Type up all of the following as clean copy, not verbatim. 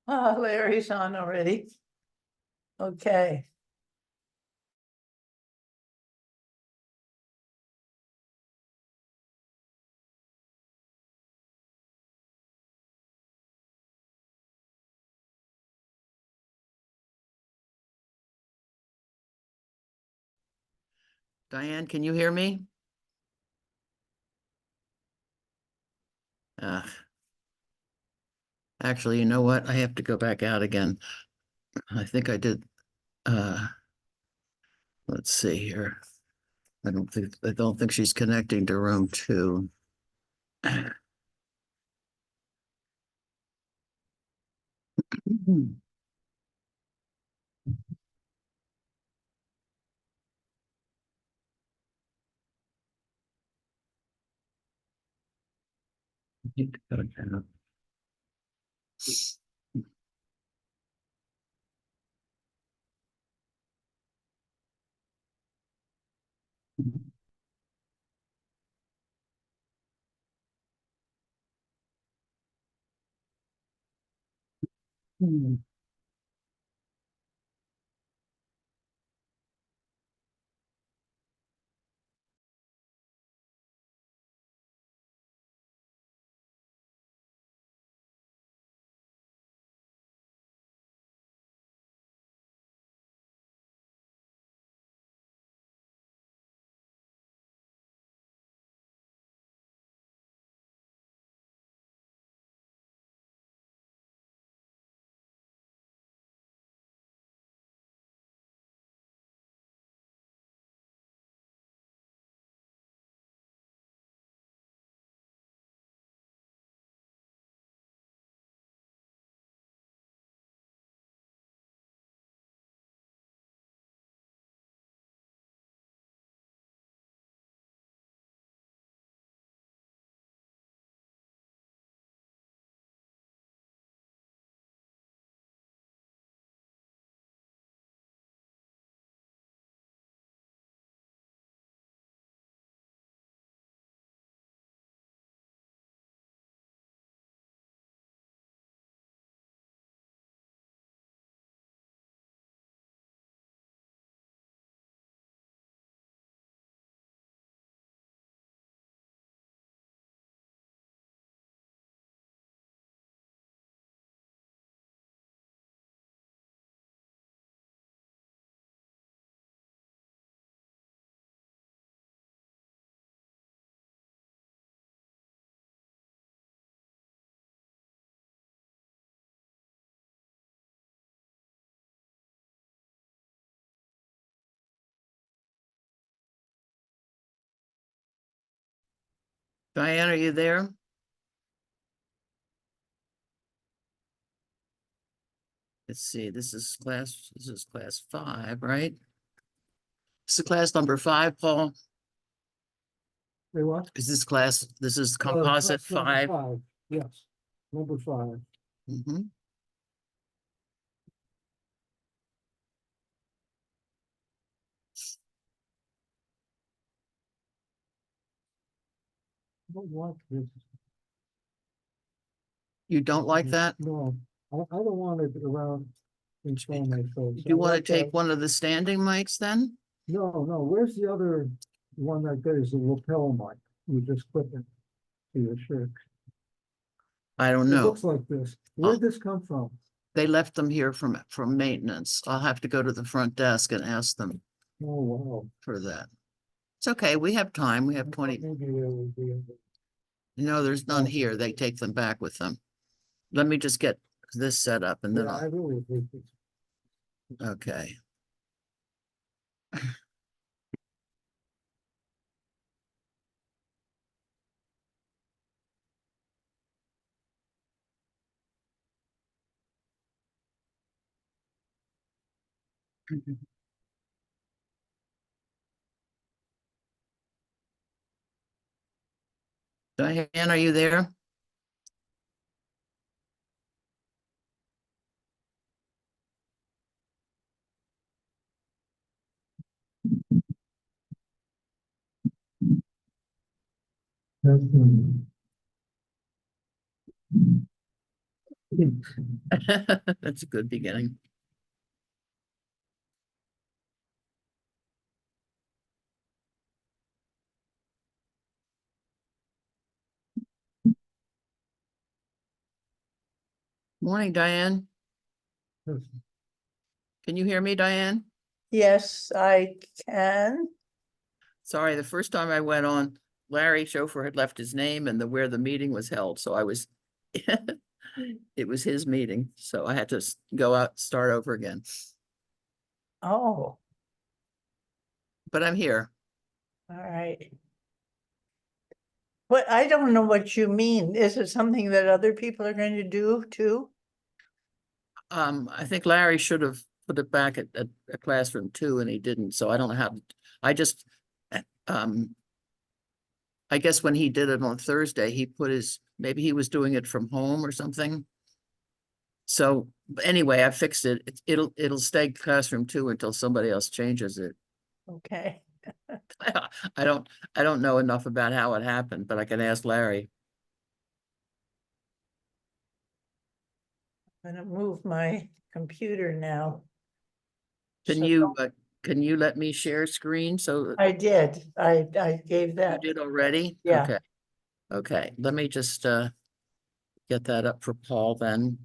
Larry's on already. Okay. Diane, can you hear me? Actually, you know what? I have to go back out again. I think I did. Let's see here. I don't think she's connecting to room 2. Diane, are you there? Let's see. This is class 5, right? This is class number 5, Paul. Say what? This is composite That's number 5. 5. Yes, number 5. Mhm. I don't want this. You don't like that? No, I don't want it around in front of my face. Do you I want to like take that. one of the standing mics then? No, where's the other one that there's a lapel mic? You just clip it to your shirt. I don't It know. looks like this. Where'd this come from? They left them here from maintenance. I'll have to go to the front desk and ask them Oh, wow. for that. It's okay. We have time. We have 20. Maybe there would be. No, there's none Oh. here. They take them back with them. Let me just get this set up and then Yeah, I really think it's. okay. Diane, are you there? That's a good beginning. Morning, Diane. Can you hear me, Diane? Yes, I can. Sorry, the first time I went on, Larry Chauffeur had left his name and where the meeting was held, so I was, it was his meeting, so I had to go out, start over again. Oh, But I'm here. all right. But I don't know what you mean. Is it something that other people are going to do too? I think Larry should have put it back at classroom 2 and he didn't, so I don't know how, I just, I guess when he did it on Thursday, he put maybe he was doing it from home or something. So anyway, I fixed it. It'll stay classroom 2 until somebody else changes it. Okay, I don't know enough about how it happened, but I can ask Larry. I'm gonna move my computer now. Can So you let me share screen? So I did. I gave you that. did already? Yeah. Okay. Okay, let me just get that up for Paul then.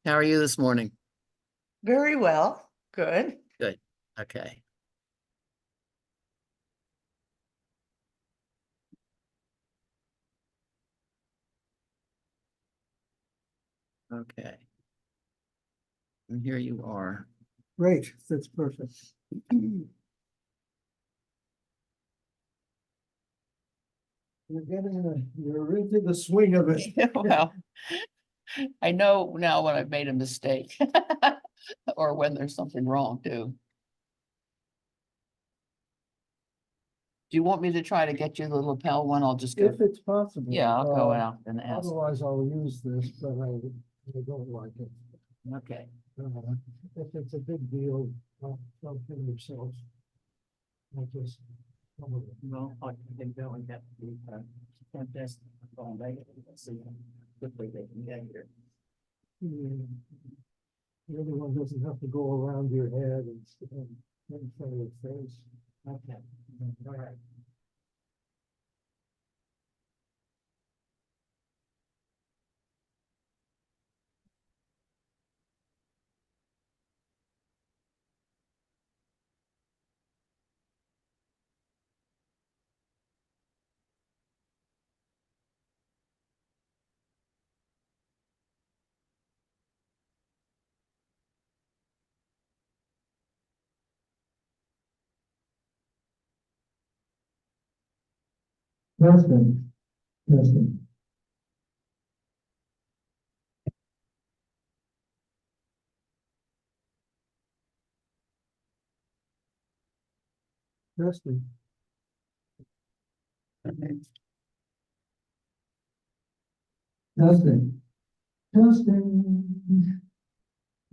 How are you this morning? Very well. Good. Good. Okay. Okay. And here you are. Great, that's perfect. You're into the swing of it. Well, I know now when I've made a mistake or when there's something wrong too. Do you want me to try to get you the lapel one? I'll just go. If it's possible. Yeah, I'll go out and ask. Otherwise, I'll use this, but I don't like it. Okay. If it's a big deal, don't kill yourself. I just. No, I think that one got to be contest on negative. Let's see how quickly they can get here. The other one doesn't have to go around your head and in front of your face. Okay. All right. Testing. Testing. Testing. Testing. Testing.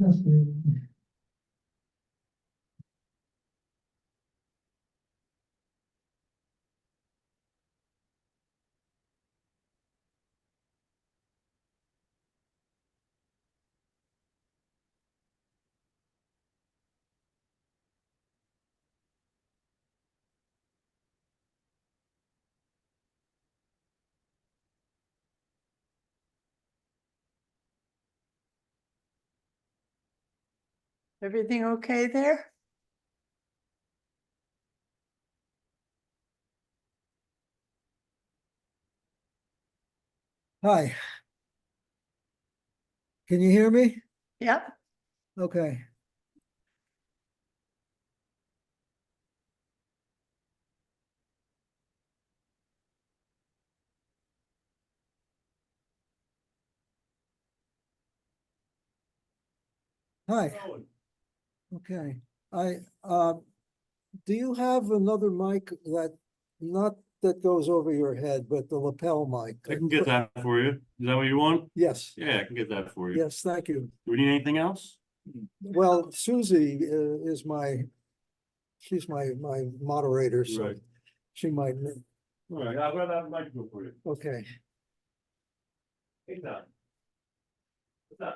Testing. Everything okay there? Hi. Can you hear me? Yep. Okay. Hi. Okay. Do you have another mic not that goes over your head, but the lapel mic? I can get that for you. Is that what you want? Yes, Yeah, I can get that for you. yes, thank you. Do we need anything else? Well, Susie she's my moderator, so Right. she might, All right, I'll grab that microphone for you. okay. Hey, Doc. Hello.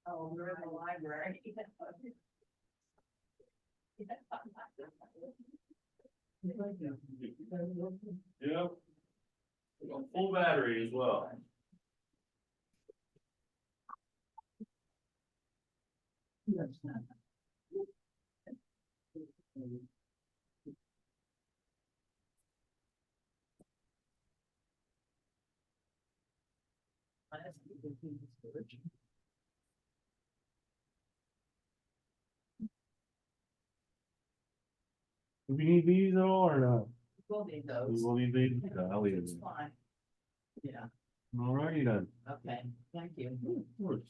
Oh, we're in the library. Yeah. Full battery as well. Do we need these at all or not? We'll need We those. will need these. I'll leave It's them. fine. Yeah, All righty then. okay, thank you. Of course.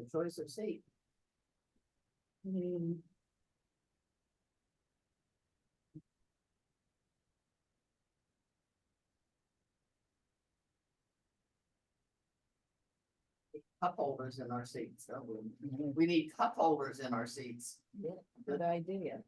The choice of seat. Cup holders in our seats, don't we? We need cup holders in our seats. Yeah, good idea.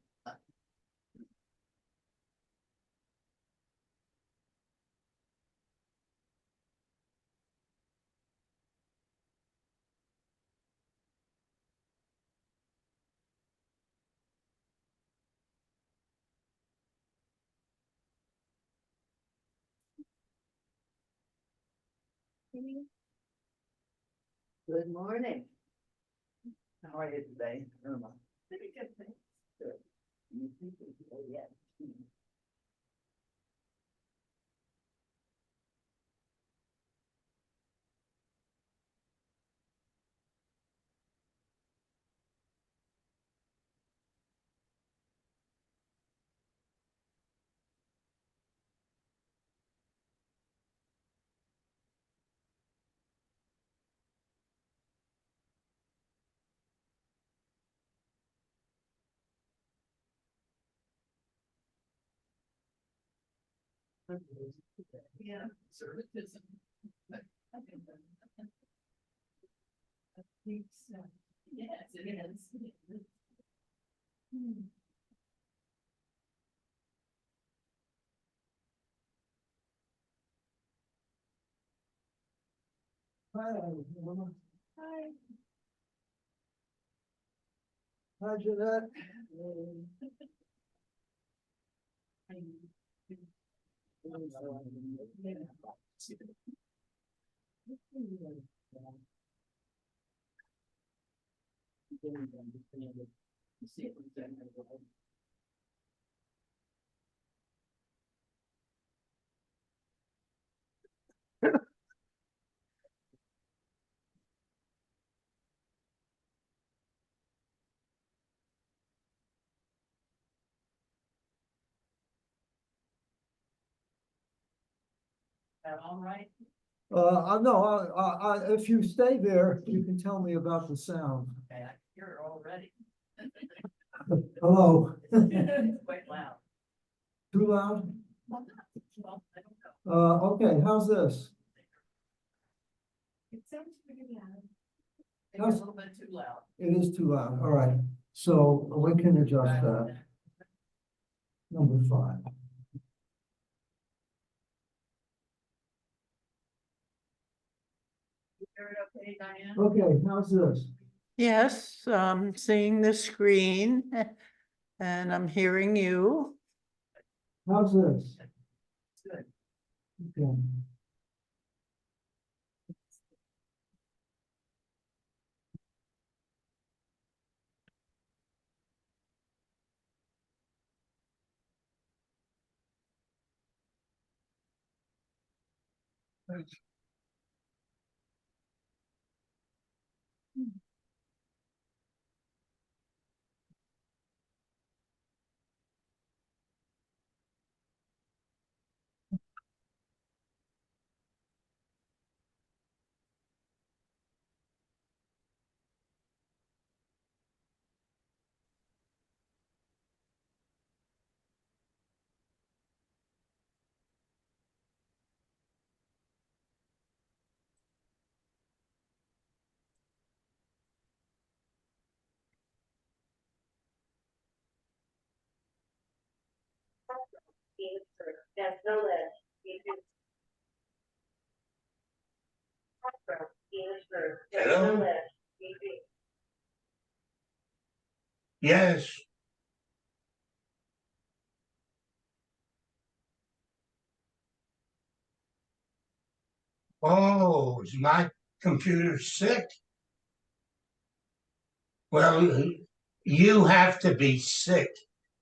Good morning. How are you today, Irma? Pretty good, thanks. Good. Yeah. Yeah, servitism. I think so. Yes, it is. Hi. Hi, Jeanette. That all right? No, if you stay there, you can tell me about the sound. Okay, I can hear it already. Hello, It's quite loud. too loud? Well, I don't know. Okay, how's this? It sounds pretty loud. Maybe a little bit too loud. It is too loud, all right, so we can adjust that. Number 5. You hear it okay, Diane? Okay, how's this? Yes, I'm seeing the screen and I'm hearing you. How's this? Good. Okay. Yes, no list. Hello? Yes. Oh, is my computer sick? Well, you have to be sick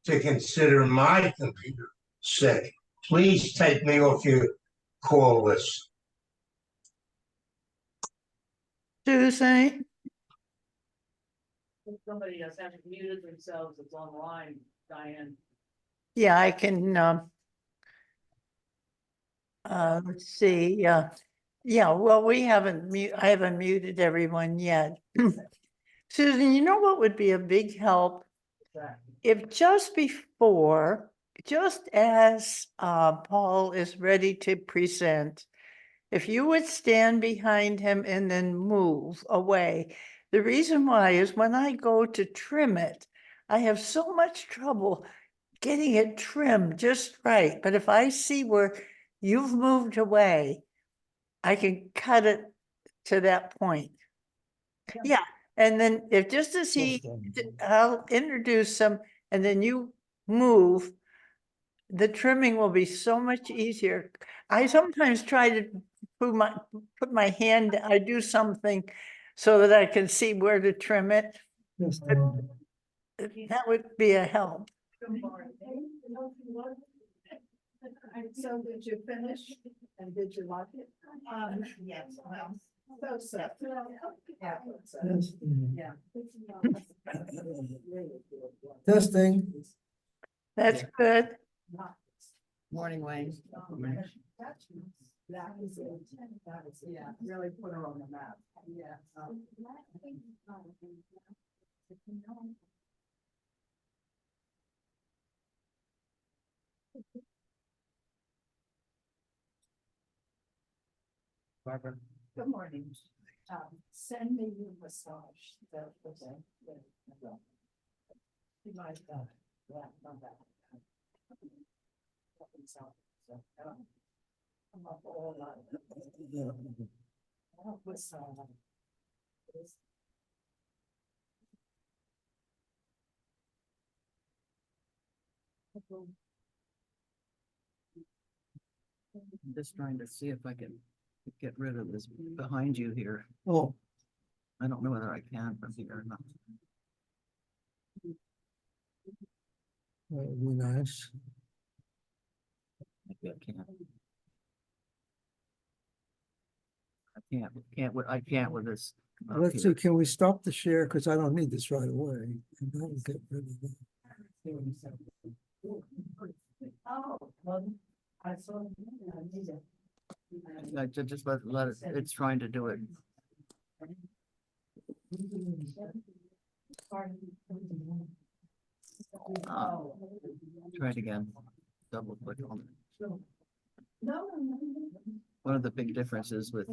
to consider my computer sick. Please take me off your call list. Susie, If somebody has muted themselves, it's online, Diane. yeah, I can, let's see, Yeah, well, I haven't muted everyone yet. Susan, you know what would be a big help? If just as Paul is ready to present, if you would stand behind him and then move away. The reason why is when I go to trim it, I have so much trouble getting it trimmed just right. But if I see where you've moved away, I can cut it to that point. Yeah, and then if just as I'll introduce him and then you move, the trimming will be so much easier. I sometimes try to put my hand, I do something so that I can see where to trim it. Just, That would be a help. So did you finish and did you like it? Yes, well, so. Yeah. testing. Yeah. Testing. That's good. Morning, Wayne. That was it. That was, yeah, really put her on the map. Yeah. Barbara. Good morning. Send me your massage. You might, yeah, not that. I'm up all night. Massage. I'm just trying to see if I can get rid of this behind you here. Oh, I don't know whether I can from here or not. that would be nice. Maybe I can't. I can't with this. up Let's here. see, can we stop the share? Because I don't need this right away. And that'll get rid of that. Oh, well, I saw. I need it. Just let it, it's trying to do it. Oh. Try it again. Double click on it. No. One of the big differences with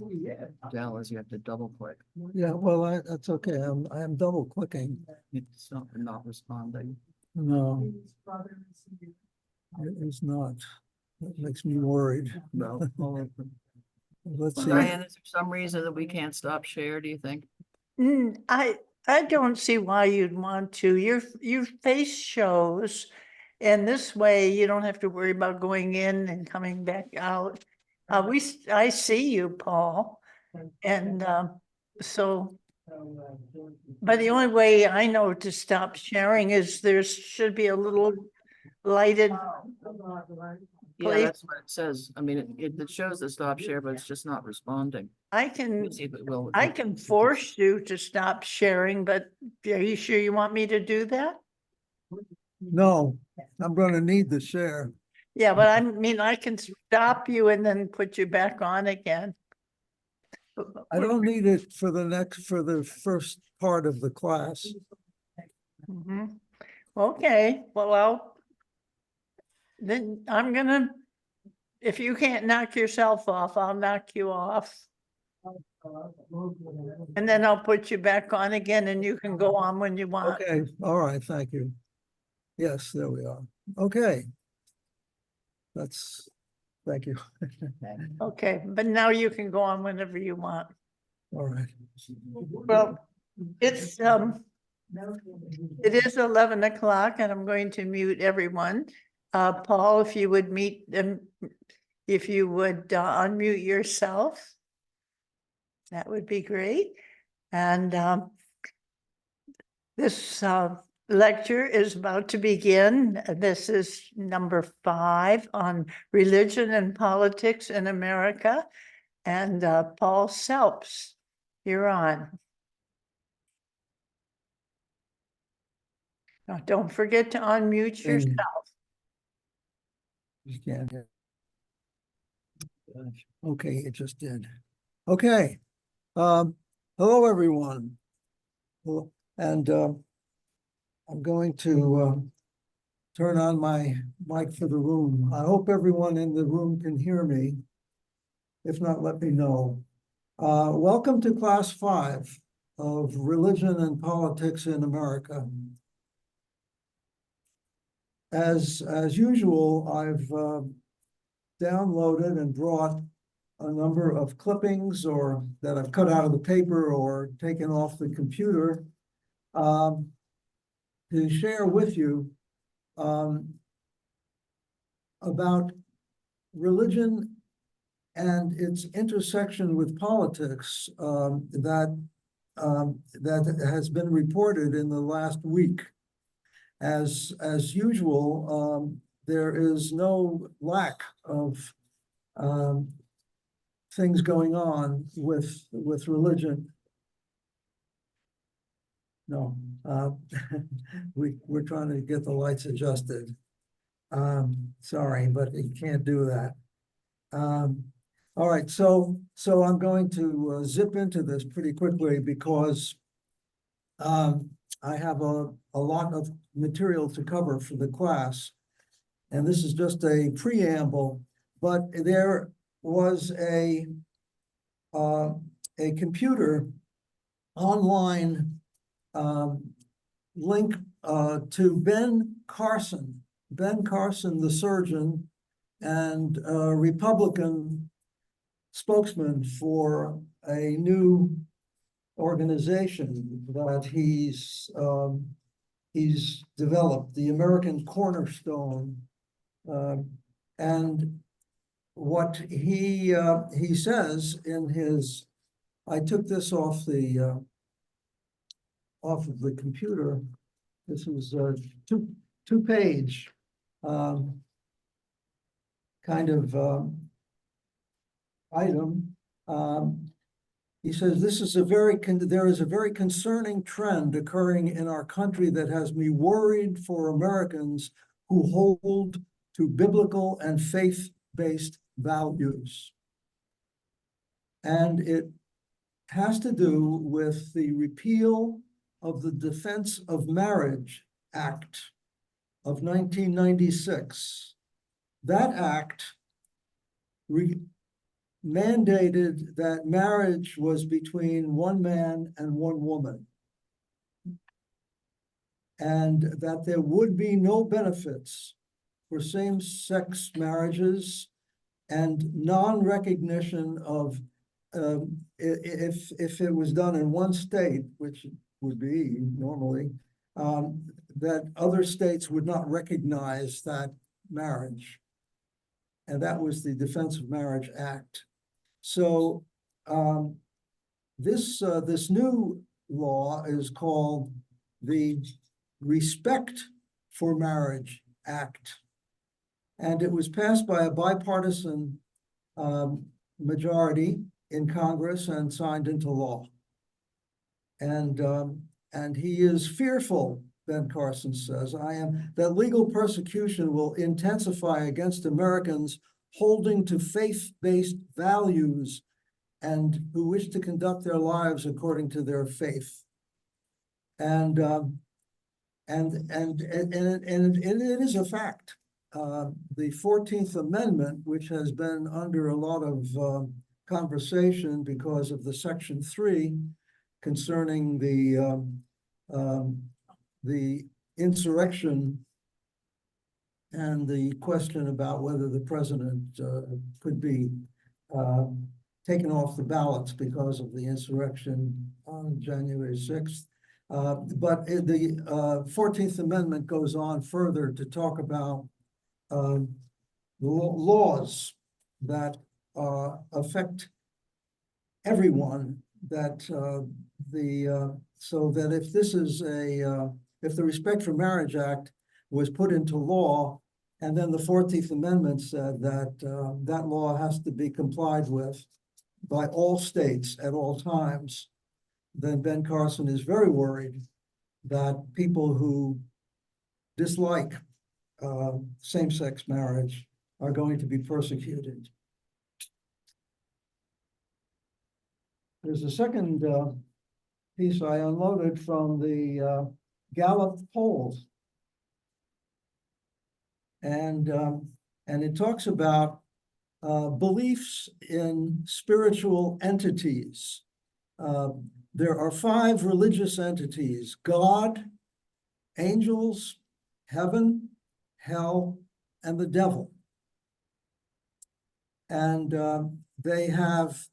Dell is you have to double click. Yeah, well, that's okay. I am double clicking. It's not responding. No, it is not. That makes me worried. No. Let's see. Diane, is there some reason that we can't stop share, do you think? I don't see why you'd want to. Your face shows. And this way you don't have to worry about going in and coming back out. I see you, Paul. And so, but the only way I know to stop sharing is there should be a little lighted Yeah, place. that's what it says. I mean, it shows the stop share, but it's just not responding. I Let can me see if it will. I can force you to stop sharing, but are you sure you want me to do that? No, I'm gonna need the share. Yeah, but I mean, I can stop you and then put you back on again. I don't need it for the first part of the class. Mhm. Okay, well, then I'm gonna, if you can't knock yourself off, I'll knock you off. And then I'll put you back on again and you can go on when you want. Okay, all right, thank you. Yes, there we are. Okay. Thank you. Okay, but now you can go on whenever you want. All right. Well, it's, it is 11 o'clock and I'm going to mute everyone. Paul, if you would if you would unmute yourself, that would be great. And this lecture is about to begin. This is number 5 on religion and politics in America. And Paul Selpst, you're on. Now, don't forget to unmute yourself. You can't hear. Okay, it just did. Okay, hello, everyone. Well, and I'm going to turn on my mic for the room. I hope everyone in the room can hear me. If not, let me know. Welcome to Class 5 of Religion and Politics in America. As usual, I've downloaded and brought a number of clippings or that I've cut out of the paper or taken off the computer to share with you about religion and its intersection with politics that has been reported in the last week. As usual, there is no lack of things going on with religion. No, we're trying to get the lights adjusted. Sorry, but you can't do that. All right, so I'm going to zip into this pretty quickly because I have a lot of material to cover for the class. And this is just a preamble, but there was a computer online link to Ben Carson, the surgeon and Republican spokesman for a new organization that he's developed, the American Cornerstone. And what he says in his, I took this off of the computer. This was a two-page kind of item. He says, there is a very concerning trend occurring in our country that has me worried for Americans who hold to biblical and faith-based values. And it has to do with the repeal of the Defense of Marriage Act of 1996. That act mandated that marriage was between one man and one woman, and that there would be no benefits for same-sex marriages and non-recognition of, if it was done in one state, which it would be normally, that other states would not recognize that marriage. And that was the Defense of Marriage Act. So this new law is called the Respect for Marriage Act. And it was passed by a bipartisan majority in Congress and signed into law. And he is fearful, Ben Carson says, that legal persecution will intensify against Americans holding to faith-based values and who wish to conduct their lives according to their faith. And it is a fact. The 14th Amendment, which has been under a lot of conversation because of the Section 3 concerning the insurrection and the question about whether the president could be taken off the ballots because of the insurrection on January 6th. But the 14th Amendment goes on further to talk about laws that affect everyone, that so that if this is if the Respect for Marriage Act was put into law, and then the 14th Amendment said that that law has to be complied with by all states at all times, then Ben Carson is very worried that people who dislike same-sex marriage are going to be persecuted. There's a second piece I unloaded from the Gallup polls. And it talks about beliefs in spiritual entities. There are 5 religious entities: God, angels, heaven, hell, and the devil. And they have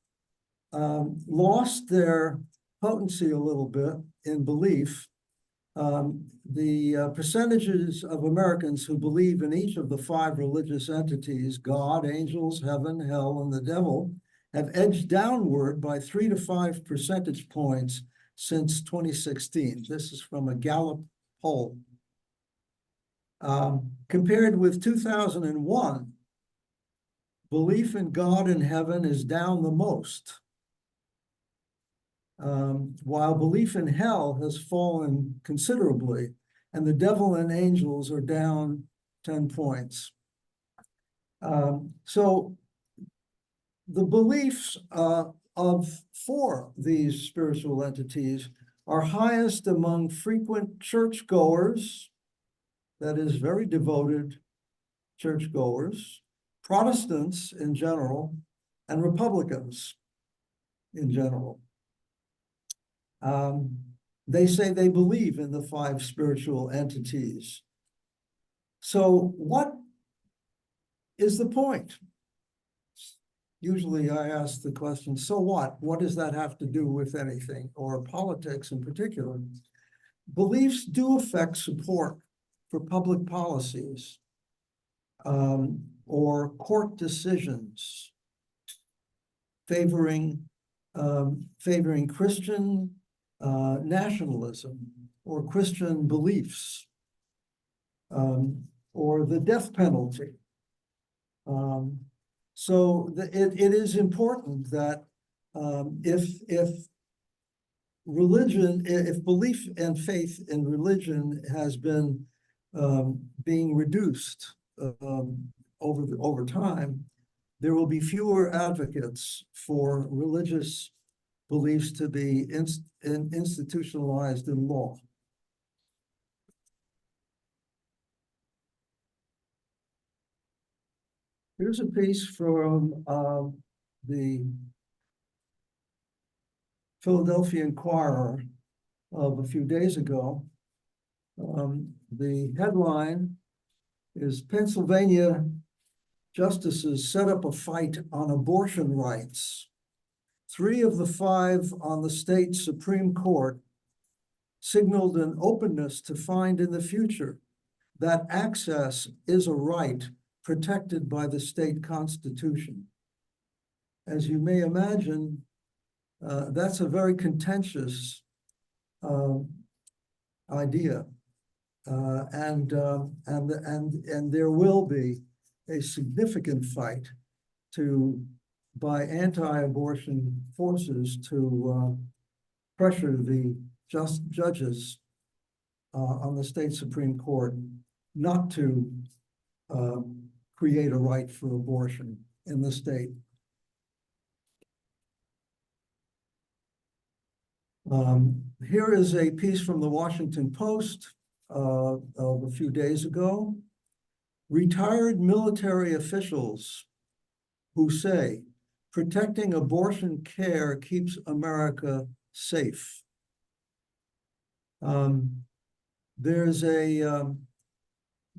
lost their potency a little bit in belief. The percentages of Americans who believe in each of the 5 religious entities, God, angels, heaven, hell, and the devil, have edged downward by 3 to 5 percentage points since 2016. This is from a Gallup poll. Compared with 2001, belief in God and heaven is down the most, while belief in hell has fallen considerably, and the devil and angels are down 10 points. So the beliefs for these spiritual entities are highest among frequent churchgoers, that is, very devoted churchgoers, Protestants in general, and Republicans in general. They say they believe in the 5 spiritual entities. So what is the point? Usually I ask the question, so what? What does that have to do with anything, or politics in particular? Beliefs do affect support for public policies or court decisions favoring Christian nationalism or Christian beliefs, or the death penalty. So it is important that if belief and faith in religion has been being reduced over time, there will be fewer advocates for religious beliefs to be institutionalized in law. Here's a piece from the Philadelphia Inquirer of a few days ago. The headline is Pennsylvania justices set up a fight on abortion rights. 3 of the 5 on the state Supreme Court signaled an openness to find in the future that access is a right protected by the state constitution. As you may imagine, that's a very contentious idea. And there will be a significant fight by anti-abortion forces to pressure the judges on the state Supreme Court not to create a right for abortion in the state. Here is a piece from the Washington Post of a few days ago. Retired military officials who say protecting abortion care keeps America safe. There's a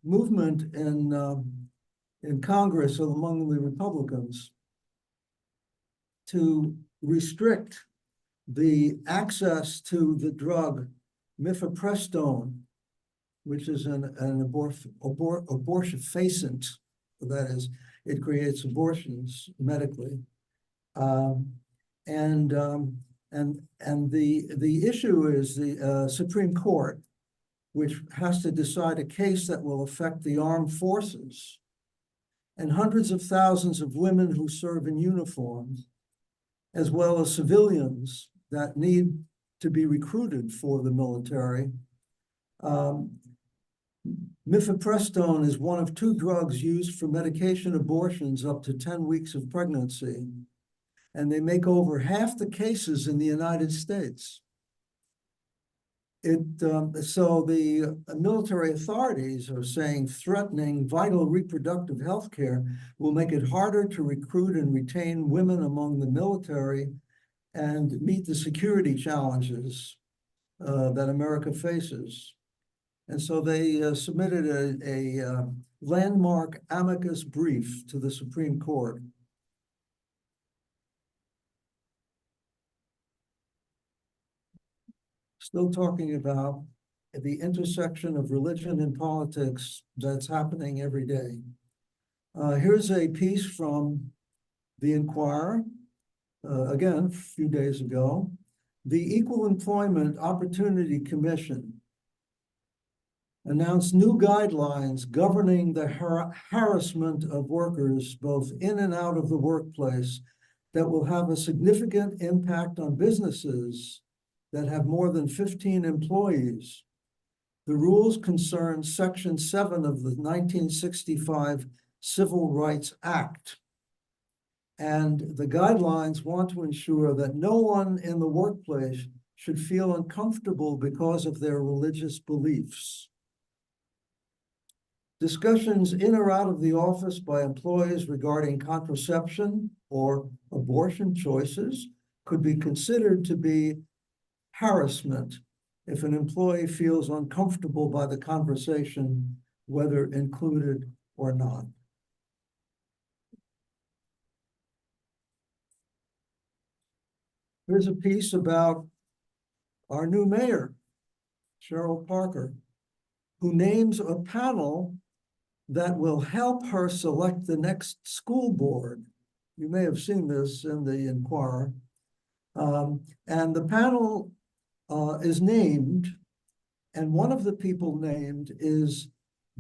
movement in Congress among the Republicans to restrict the access to the drug mifepristone, which is an abortifacient. That is, it creates abortions medically. And the issue is the Supreme Court, which has to decide a case that will affect the armed forces and hundreds of thousands of women who serve in uniform, as well as civilians that need to be recruited for the military. Mifepristone is one of 2 drugs used for medication abortions up to 10 weeks of pregnancy. and they make over half the cases in the United States. So the military authorities are saying threatening vital reproductive health care will make it harder to recruit and retain women among the military and meet the security challenges that America faces. And so they submitted a landmark amicus brief to the Supreme Court. Still talking about the intersection of religion and politics that's happening every day. Here's a piece from the Inquirer, again, a few days ago. The Equal Employment Opportunity Commission announced new guidelines governing the harassment of workers both in and out of the workplace that will have a significant impact on businesses that have more than 15 employees. The rules concern Section 7 of the 1965 Civil Rights Act. And the guidelines want to ensure that no one in the workplace should feel uncomfortable because of their religious beliefs. Discussions in or out of the office by employees regarding contraception or abortion choices could be considered to be harassment if an employee feels uncomfortable by the conversation, whether included or not. Here's a piece about our new mayor, Cheryl Parker, who names a panel that will help her select the next school board. You may have seen this in the Inquirer. And the panel is named, and one of the people named is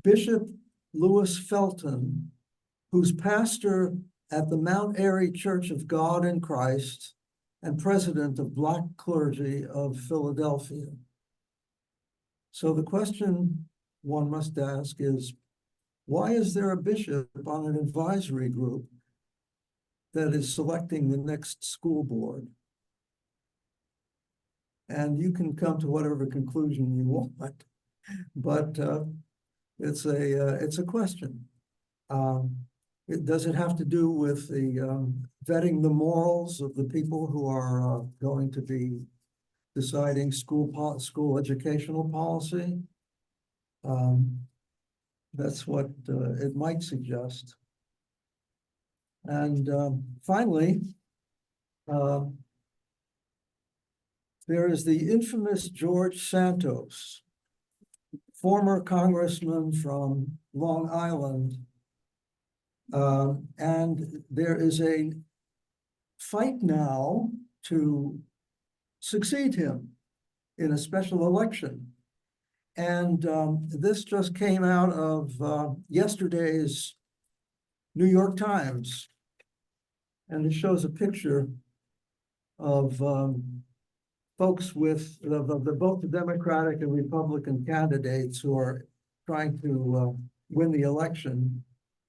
Bishop Louis Felton, who's pastor at the Mount Airy Church of God in Christ and president of Black Clergy of Philadelphia. So the question one must ask is, why is there a bishop on an advisory group that is selecting the next school board? And you can come to whatever conclusion you want, but it's a question. Does it have to do with the vetting the morals of the people who are going to be deciding school educational policy? That's what it might suggest. And finally, there is the infamous George Santos, former congressman from Long Island. And there is a fight now to succeed him in a special election. And this just came out of yesterday's New York Times. And it shows a picture of folks with both the Democratic and Republican candidates who are trying to win the election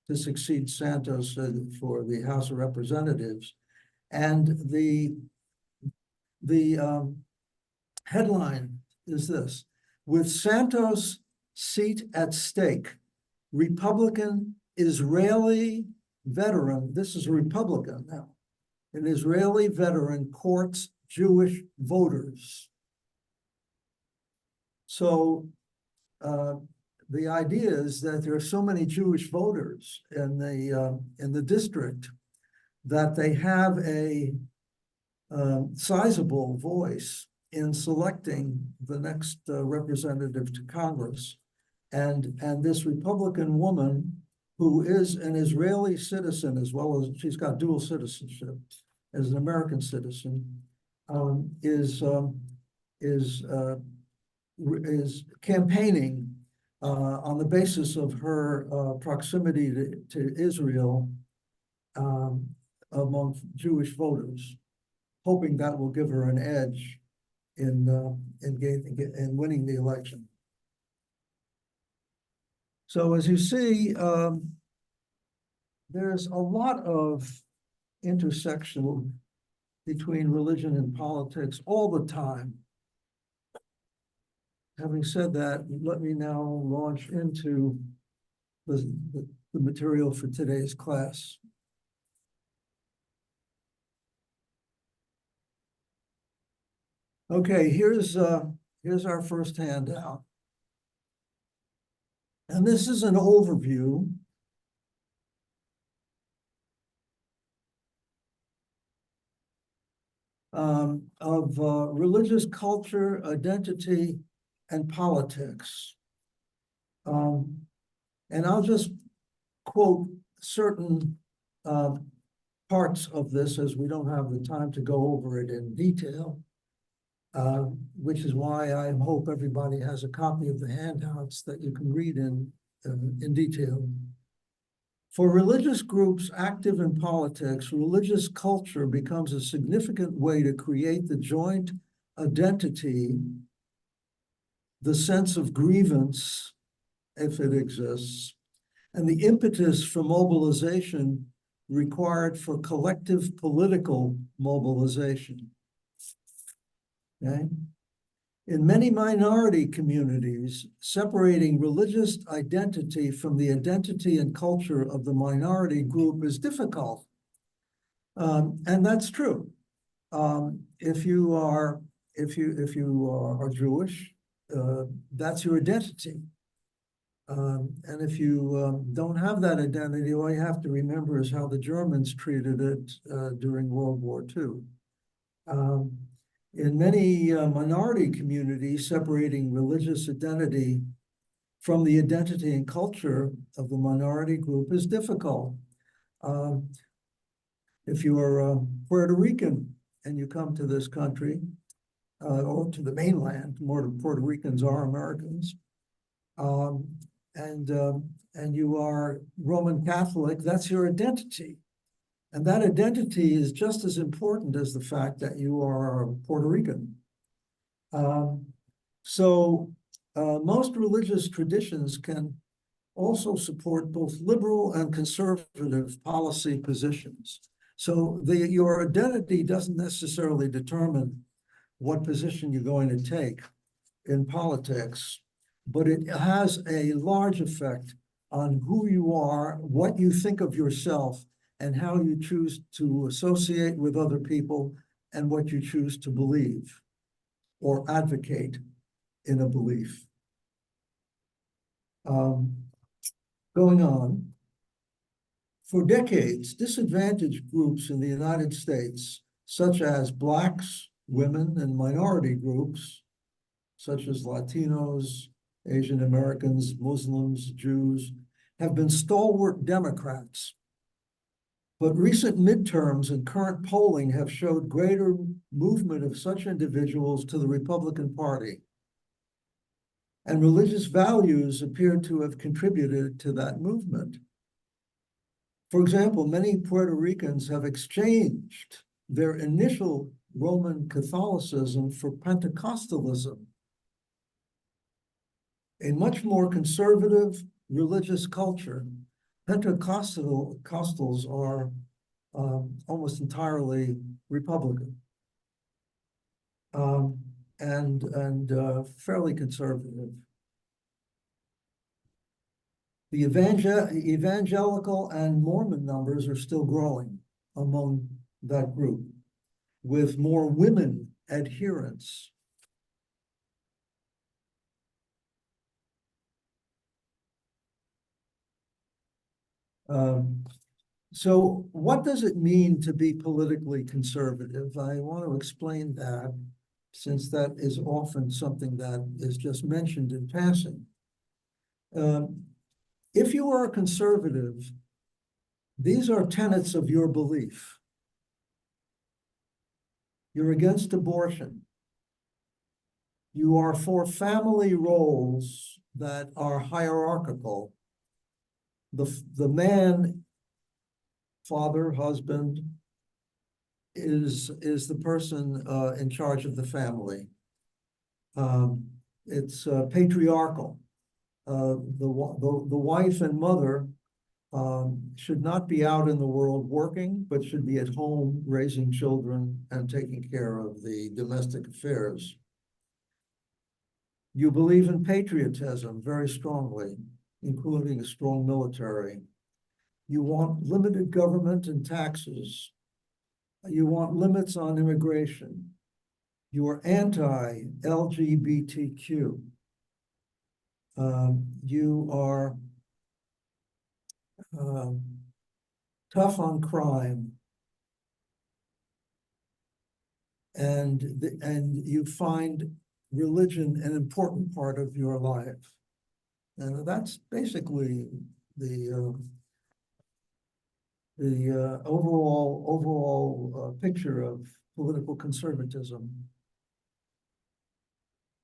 to succeed Santos for the House of Representatives. And the headline is this: with Santos' seat at stake, Republican Israeli veteran, this is a Republican now, an Israeli veteran courts Jewish voters. So the idea is that there are so many Jewish voters in the district that they have a sizable voice in selecting the next representative to Congress. And this Republican woman, who is an Israeli citizen, as well as she's got dual citizenship as an American citizen, is campaigning on the basis of her proximity to Israel among Jewish voters, hoping that will give her an edge in winning the election. So as you see, there's a lot of intersectional between religion and politics all the time. Having said that, let me now launch into the material for today's class. Okay, here's our first handout. And this is an overview of religious culture, identity, and politics. And I'll just quote certain parts of this, as we don't have the time to go over it in detail, which is why I hope everybody has a copy of the handouts that you can read in detail. For religious groups active in politics, religious culture becomes a significant way to create the joint identity, the sense of grievance, if it exists, and the impetus for mobilization required for collective political mobilization. Okay? In many minority communities, separating religious identity from the identity and culture of the minority group is difficult. And that's true. If you are Jewish, that's your identity. And if you don't have that identity, all you have to remember is how the Germans treated it during World War II. In many minority communities, separating religious identity from the identity and culture of the minority group is difficult. If you are Puerto Rican and you come to this country, or to the mainland, more Puerto Ricans are Americans, and you are Roman Catholic, that's your identity. And that identity is just as important as the fact that you are Puerto Rican. Most religious traditions can also support both liberal and conservative policy positions. So your identity doesn't necessarily determine what position you're going to take in politics, but it has a large effect on who you are, what you think of yourself, and how you choose to associate with other people, and what you choose to believe or advocate in a belief. Going on, for decades, disadvantaged groups in the United States, such as Blacks, women, and minority groups, such as Latinos, Asian Americans, Muslims, Jews, have been stalwart Democrats. But recent midterms and current polling have showed greater movement of such individuals to the Republican Party. And religious values appear to have contributed to that movement. For example, many Puerto Ricans have exchanged their initial Roman Catholicism for Pentecostalism, a much more conservative religious culture. Pentecostals are almost entirely Republican and fairly conservative. The evangelical and Mormon numbers are still growing among that group, with more women adherents. So what does it mean to be politically conservative? I want to explain that, since that is often something that is just mentioned in passing. If you are a conservative, these are tenets of your belief. You're against abortion. You are for family roles that are hierarchical. The man, father, husband, is the person in charge of the family. It's patriarchal. The wife and mother should not be out in the world working, but should be at home raising children and taking care of the domestic affairs. You believe in patriotism very strongly, including a strong military. You want limited government and taxes. You want limits on immigration. You are anti-LGBTQ. You are tough on crime. And you find religion an important part of your life. And that's basically the overall picture of political conservatism.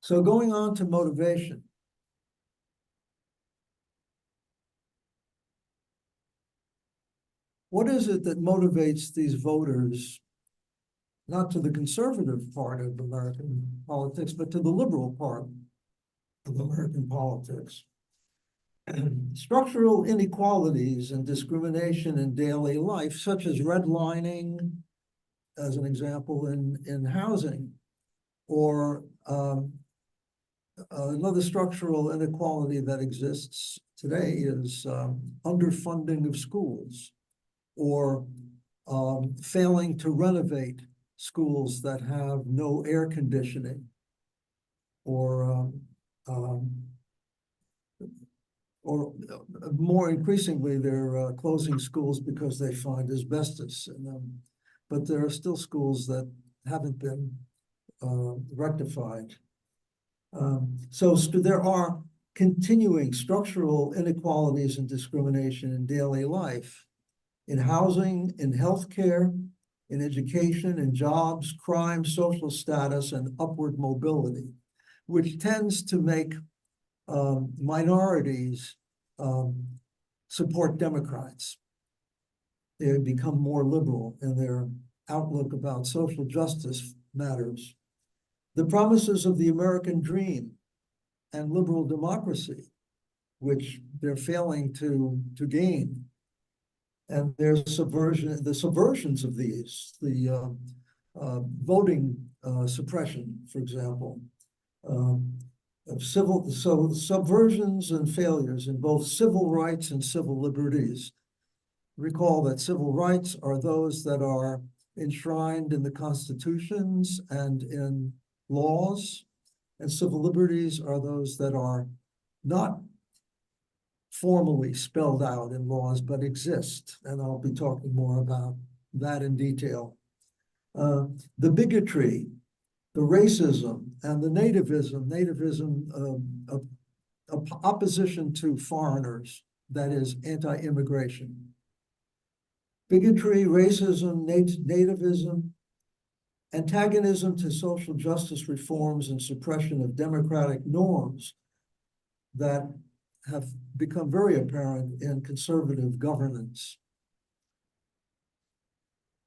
So going on to motivation. What is it that motivates these voters, not to the conservative part of American politics, but to the liberal part of American politics? Structural inequalities and discrimination in daily life, such as redlining, as an example, in housing, or another structural inequality that exists today is underfunding of schools, or failing to renovate schools that have no air conditioning, or more increasingly, they're closing schools because they find asbestos in them. But there are still schools that haven't been rectified. So there are continuing structural inequalities and discrimination in daily life, in housing, in healthcare, in education, in jobs, crime, social status, and upward mobility, which tends to make minorities support Democrats. They become more liberal in their outlook about social justice matters. The promises of the American dream and liberal democracy, which they're failing to gain, and their subversion, the subversions of these, the voting suppression, for example, of subversions and failures in both civil rights and civil liberties. Recall that civil rights are those that are enshrined in the constitutions and in laws, and civil liberties are those that are not formally spelled out in laws, but exist. And I'll be talking more about that in detail. The bigotry, the racism, and the nativism, opposition to foreigners, that is anti-immigration. Bigotry, racism, nativism, antagonism to social justice reforms, and suppression of democratic norms that have become very apparent in conservative governance.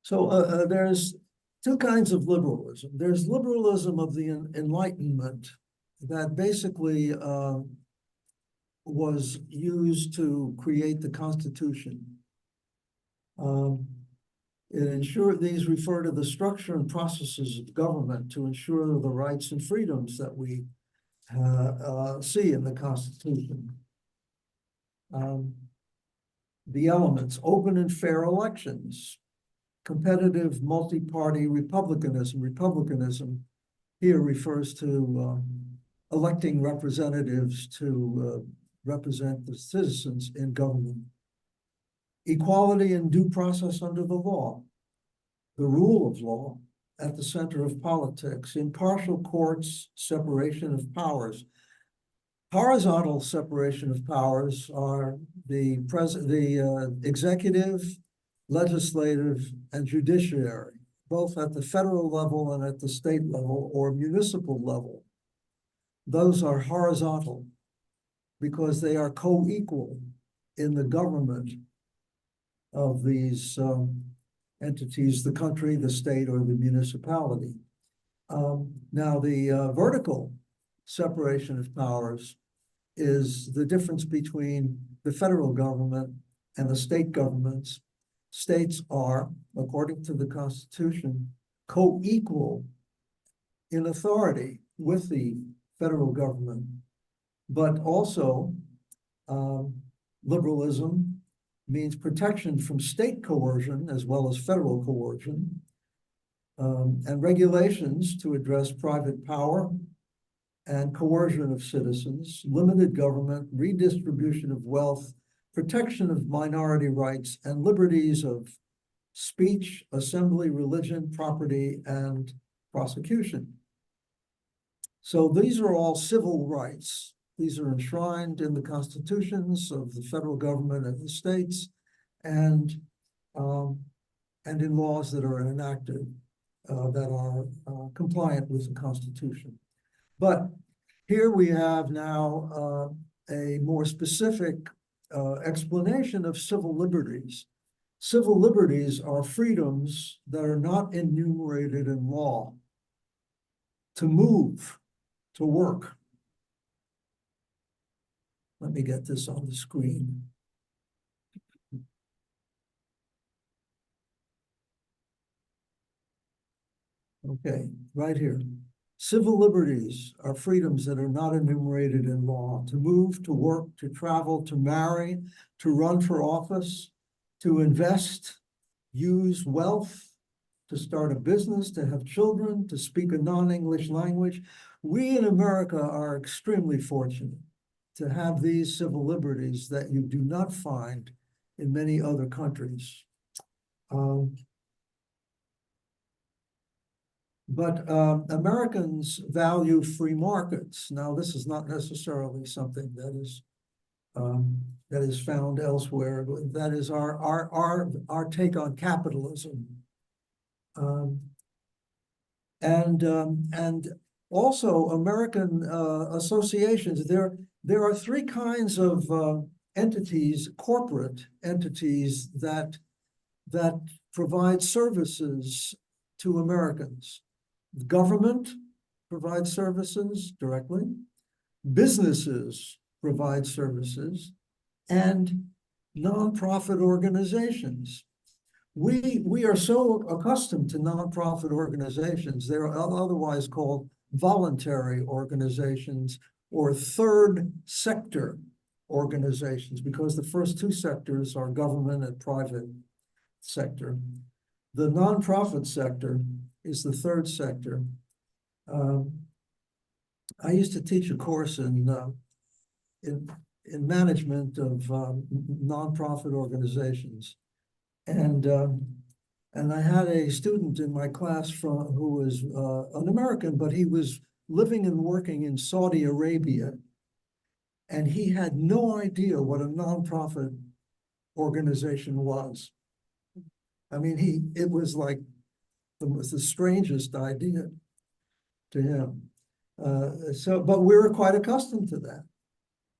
So there's two kinds of liberalism. There's liberalism of the Enlightenment that basically was used to create the Constitution. These refer to the structure and processes of government to ensure the rights and freedoms that we see in the Constitution. The elements: open and fair elections, competitive multi-party republicanism. Republicanism here refers to electing representatives to represent the citizens in government. Equality and due process under the law, the rule of law at the center of politics, impartial courts, separation of powers. Horizontal separation of powers are the executive, legislative, and judiciary, both at the federal level and at the state level or municipal level. Those are horizontal because they are co-equal in the government of these entities, the country, the state, or the municipality. Now, the vertical separation of powers is the difference between the federal government and the state governments. States are, according to the Constitution, co-equal in authority with the federal government, but also liberalism means protection from state coercion as well as federal coercion, and regulations to address private power and coercion of citizens, limited government, redistribution of wealth, protection of minority rights, and liberties of speech, assembly, religion, property, and prosecution. So these are all civil rights. These are enshrined in the constitutions of the federal government and the states, and in laws that are enacted that are compliant with the Constitution. But here we have now a more specific explanation of civil liberties. Civil liberties are freedoms that are not enumerated in law. To move, to work. Let me get this on the screen. Okay, right here. Civil liberties are freedoms that are not enumerated in law: to move, to work, to travel, to marry, to run for office, to invest, use wealth, to start a business, to have children, to speak a non-English language. We in America are extremely fortunate to have these civil liberties that you do not find in many other countries. But Americans value free markets. Now, this is not necessarily something that is found elsewhere. That is our take on capitalism. And also American associations. There are three kinds of entities, corporate entities that provide services to Americans. Government provides services directly, businesses provide services, and nonprofit organizations. We are so accustomed to nonprofit organizations. They're otherwise called voluntary organizations or third sector organizations, because the first two sectors are government and private sector. The nonprofit sector is the third sector. I used to teach a course in management of nonprofit organizations, and I had a student in my class who was an American, but he was living and working in Saudi Arabia, and he had no idea what a nonprofit organization was. I mean, it was like the strangest idea to him. But we were quite accustomed to that.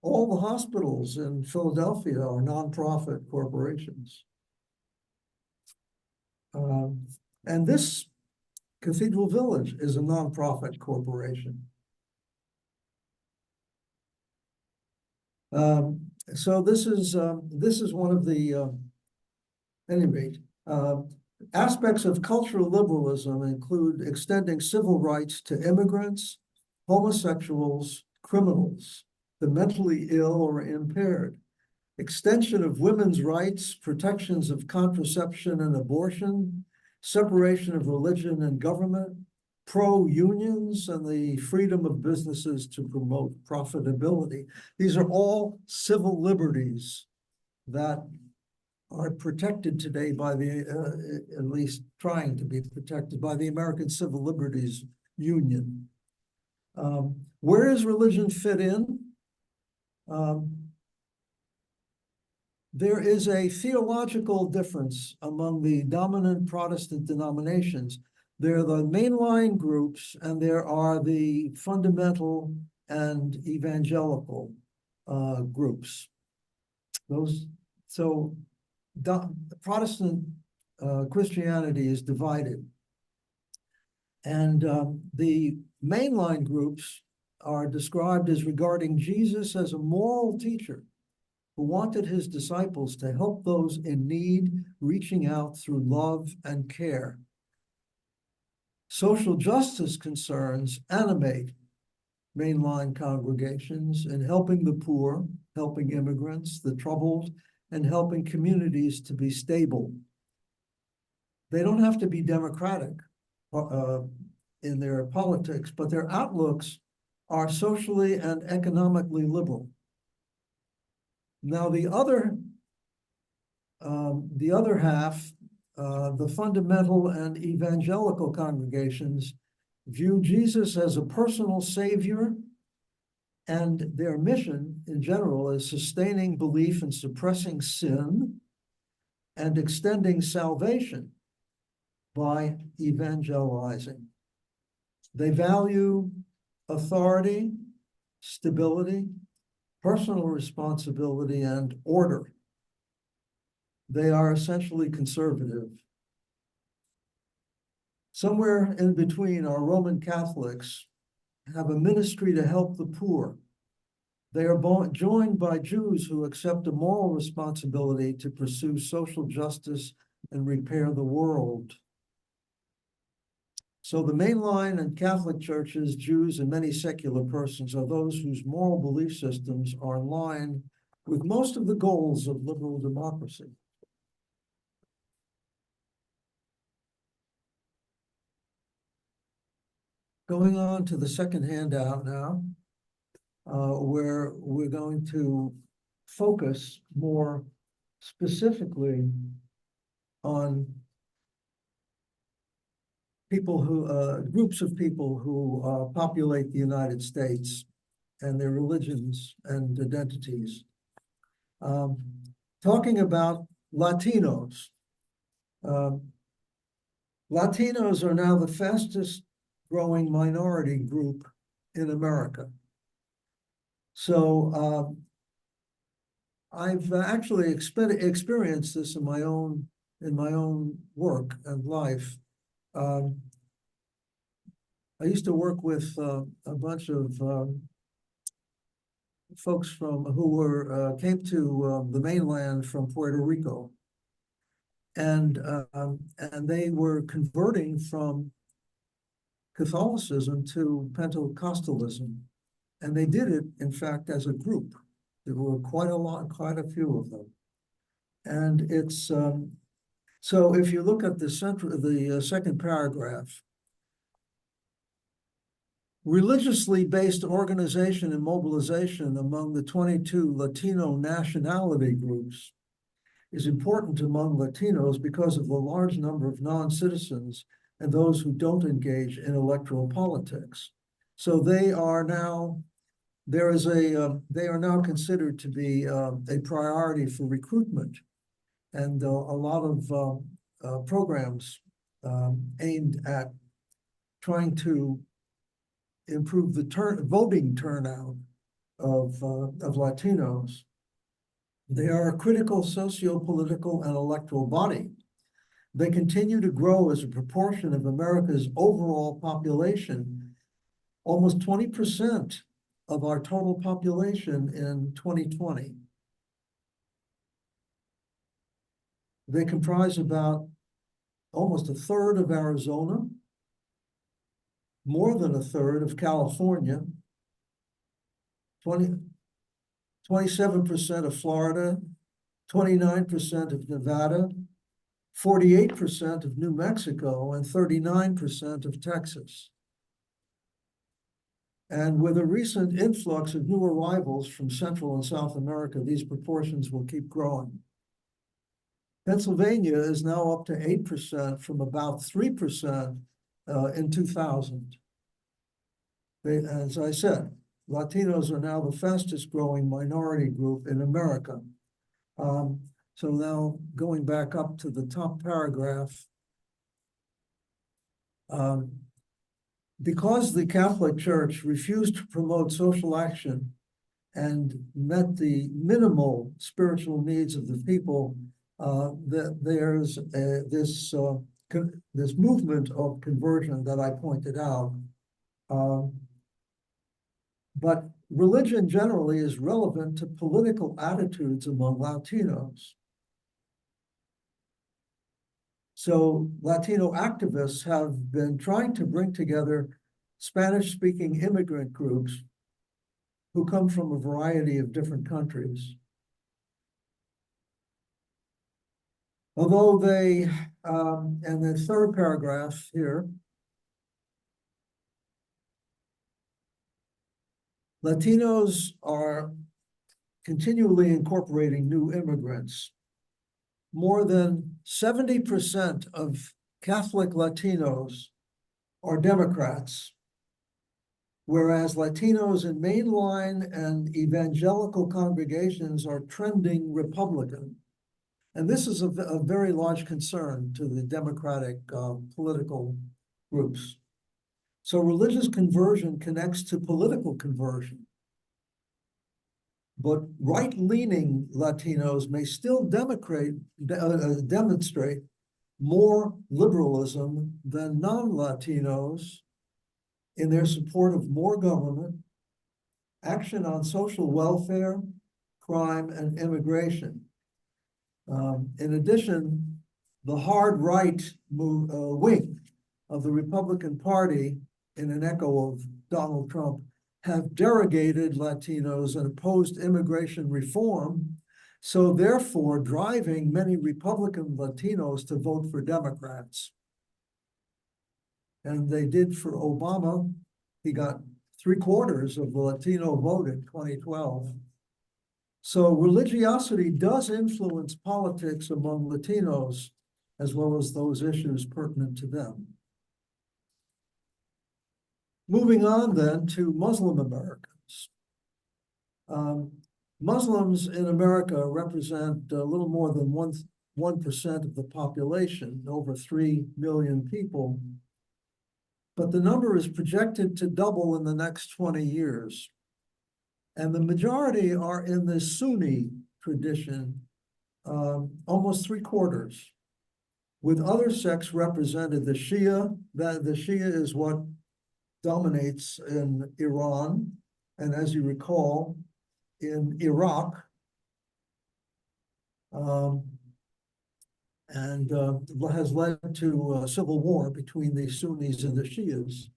All the hospitals in Philadelphia are nonprofit corporations. And this Cathedral Village is a nonprofit corporation. So this is one of the, any rate, aspects of cultural liberalism include extending civil rights to immigrants, homosexuals, criminals, the mentally ill or impaired, extension of women's rights, protections of contraception and abortion, separation of religion and government, pro-unions, and the freedom of businesses to promote profitability. These are all civil liberties that are protected today by at least trying to be protected by the American Civil Liberties Union. Where does religion fit in? There is a theological difference among the dominant Protestant denominations. There are the mainline groups, and there are the fundamental and evangelical groups. Protestant Christianity is divided. And the mainline groups are described as regarding Jesus as a moral teacher who wanted his disciples to help those in need, reaching out through love and care. Social justice concerns animate mainline congregations in helping the poor, helping immigrants, the troubled, and helping communities to be stable. They don't have to be democratic in their politics, but their outlooks are socially and economically liberal. Now, the other half, the fundamental and evangelical congregations, view Jesus as a personal savior, and their mission in general is sustaining belief and suppressing sin and extending salvation by evangelizing. They value authority, stability, personal responsibility, and order. They are essentially conservative. Somewhere in between, our Roman Catholics have a ministry to help the poor. They are joined by Jews who accept a moral responsibility to pursue social justice and repair the world. So the mainline and Catholic churches, Jews, and many secular persons are those whose moral belief systems are in line with most of the goals of liberal democracy. Going on to the second handout now, where we're going to focus more specifically on people who, groups of people who populate the United States and their religions and identities. Talking about Latinos. Latinos are now the fastest growing minority group in America. So I've actually experienced this in my own work and life. I used to work with a bunch of folks who came to the mainland from Puerto Rico, and they were converting from Catholicism to Pentecostalism, and they did it, in fact, as a group. There were quite a few of them, and it's so if you look at the second paragraph, religiously based organization and mobilization among the 22 Latino nationality groups is important among Latinos because of the large number of non-citizens and those who don't engage in electoral politics. So they are now considered to be a priority for recruitment, and a lot of programs aimed at trying to improve the voting turnout of Latinos. They are a critical socio-political and electoral body. They continue to grow as a proportion of America's overall population, almost 20% of our total population in 2020. They comprise about almost a third of Arizona, more than a third of California, 27% of Florida, 29% of Nevada, 48% of New Mexico, and 39% of Texas. And with a recent influx of new arrivals from Central and South America, these proportions will keep growing. Pennsylvania is now up to 8% from about 3% in 2000. As I said, Latinos are now the fastest growing minority group in America. So now going back up to the top paragraph, because the Catholic Church refused to promote social action and met the minimal spiritual needs of the people, there's this movement of conversion that I pointed out. But religion generally is relevant to political attitudes among Latinos. So Latino activists have been trying to bring together Spanish-speaking immigrant groups who come from a variety of different countries. Although they, and the third paragraph here, Latinos are continually incorporating new immigrants. More than 70% of Catholic Latinos are Democrats, whereas Latinos in mainline and evangelical congregations are trending Republican. And this is a very large concern to the Democratic political groups. So religious conversion connects to political conversion. But right-leaning Latinos may still demonstrate more liberalism than non-Latinos in their support of more government, action on social welfare, crime, and immigration. In addition, the hard right wing of the Republican Party, in an echo of Donald Trump, have derogated Latinos and opposed immigration reform, so therefore driving many Republican Latinos to vote for Democrats. And they did for Obama. He got 3/4 of the Latino vote in 2012. So religiosity does influence politics among Latinos, as well as those issues pertinent to them. Moving on then to Muslim Americans. Muslims in America represent a little more than 1% of the population, over 3 million people. But the number is projected to double in the next 20 years. And the majority are in the Sunni tradition, almost 3/4, with other sects represented. The Shia is what dominates in Iran, and as you recall, in Iraq, and has led to a civil war between the Sunnis and the Shias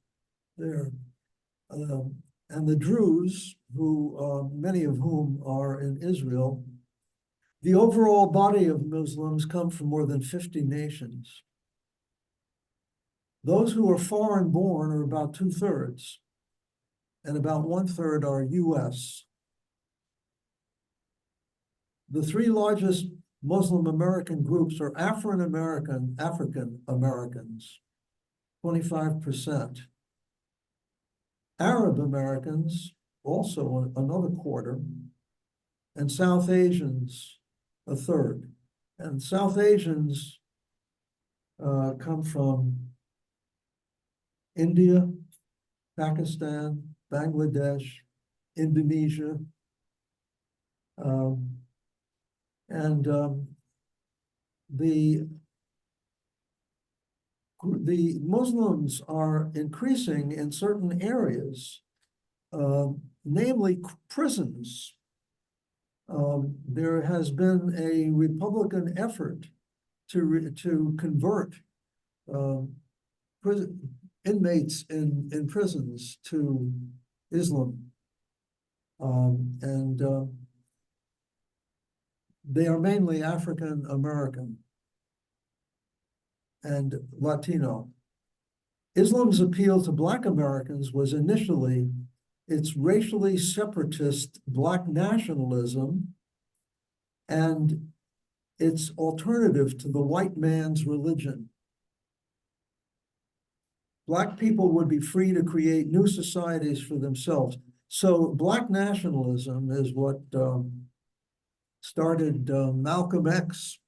there. And the Druze, who many of whom are in Israel, the overall body of Muslims come from more than 50 nations. Those who are foreign born are about 2/3, and about 1/3 are US. The three largest Muslim American groups are African Americans, 25%. Arab Americans, also another 1/4, and South Asians, 1/3. And South Asians come from India, Pakistan, Bangladesh, Indonesia, the Muslims are increasing in certain areas, namely prisons. There has been a Republican effort to convert inmates in prisons to Islam, and they are mainly African American and Latino. Islam's appeal to Black Americans was initially its racially separatist Black nationalism and its alternative to the white man's religion. Black people would be free to create new societies for themselves. So Black nationalism is what started Malcolm X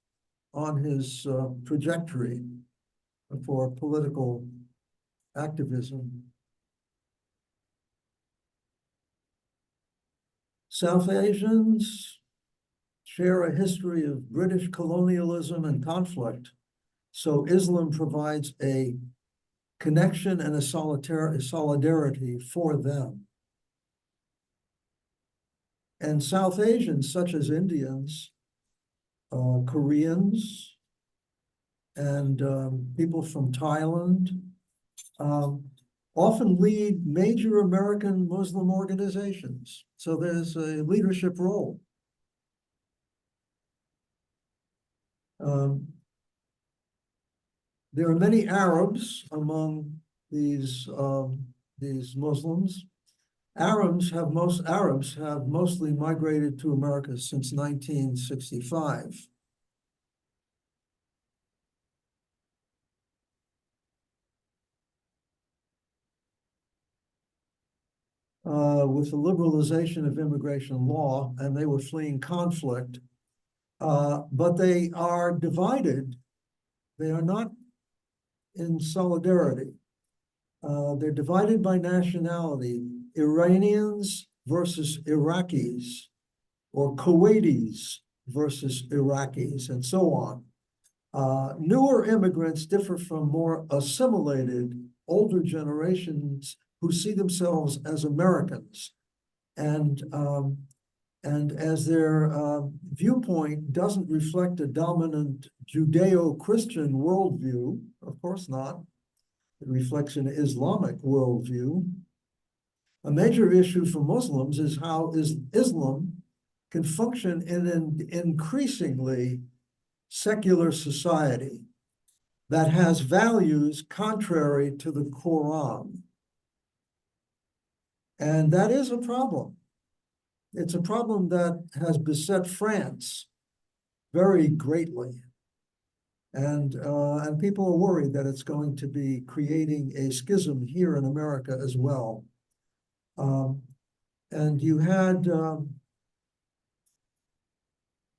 on his trajectory for political activism. South Asians share a history of British colonialism and conflict, so Islam provides a connection and a solidarity for them. And South Asians, such as Indians, Koreans, and people from Thailand, often lead major American Muslim organizations. So there's a leadership role. There are many Arabs among these Muslims. Arabs have mostly migrated to America since 1965. With the liberalization of immigration law, and they were fleeing conflict. But they are divided. They are not in solidarity. They're divided by nationality. Iranians versus Iraqis, or Kuwaitis versus Iraqis, and so on. Newer immigrants differ from more assimilated older generations who see themselves as Americans, and as their viewpoint doesn't reflect a dominant Judeo-Christian worldview, of course not. It reflects an Islamic worldview. A major issue for Muslims is how Islam can function in an increasingly secular society that has values contrary to the Quran. And that is a problem. It's a problem that has beset France very greatly. And people are worried that it's going to be creating a schism here in America as well. And you had the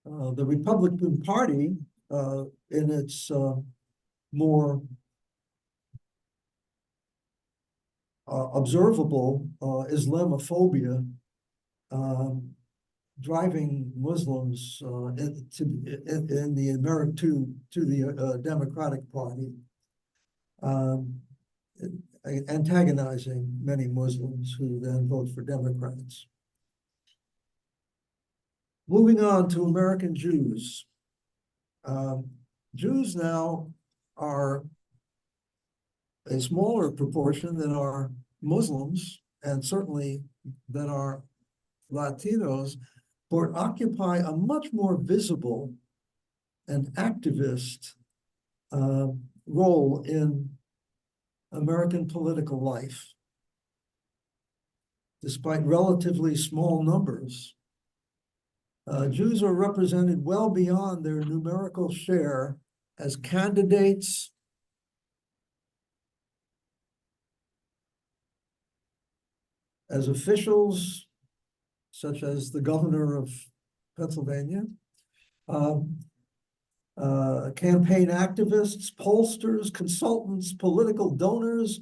Republican Party in its more observable Islamophobia, driving Muslims to the Democratic Party, antagonizing many Muslims who then vote for Democrats. Moving on to American Jews. Jews now are a smaller proportion than are Muslims, and certainly than are Latinos, but occupy a much more visible and activist role in American political life. Despite relatively small numbers, Jews are represented well beyond their numerical share as candidates, as officials, such as the governor of Pennsylvania, campaign activists, pollsters, consultants, political donors.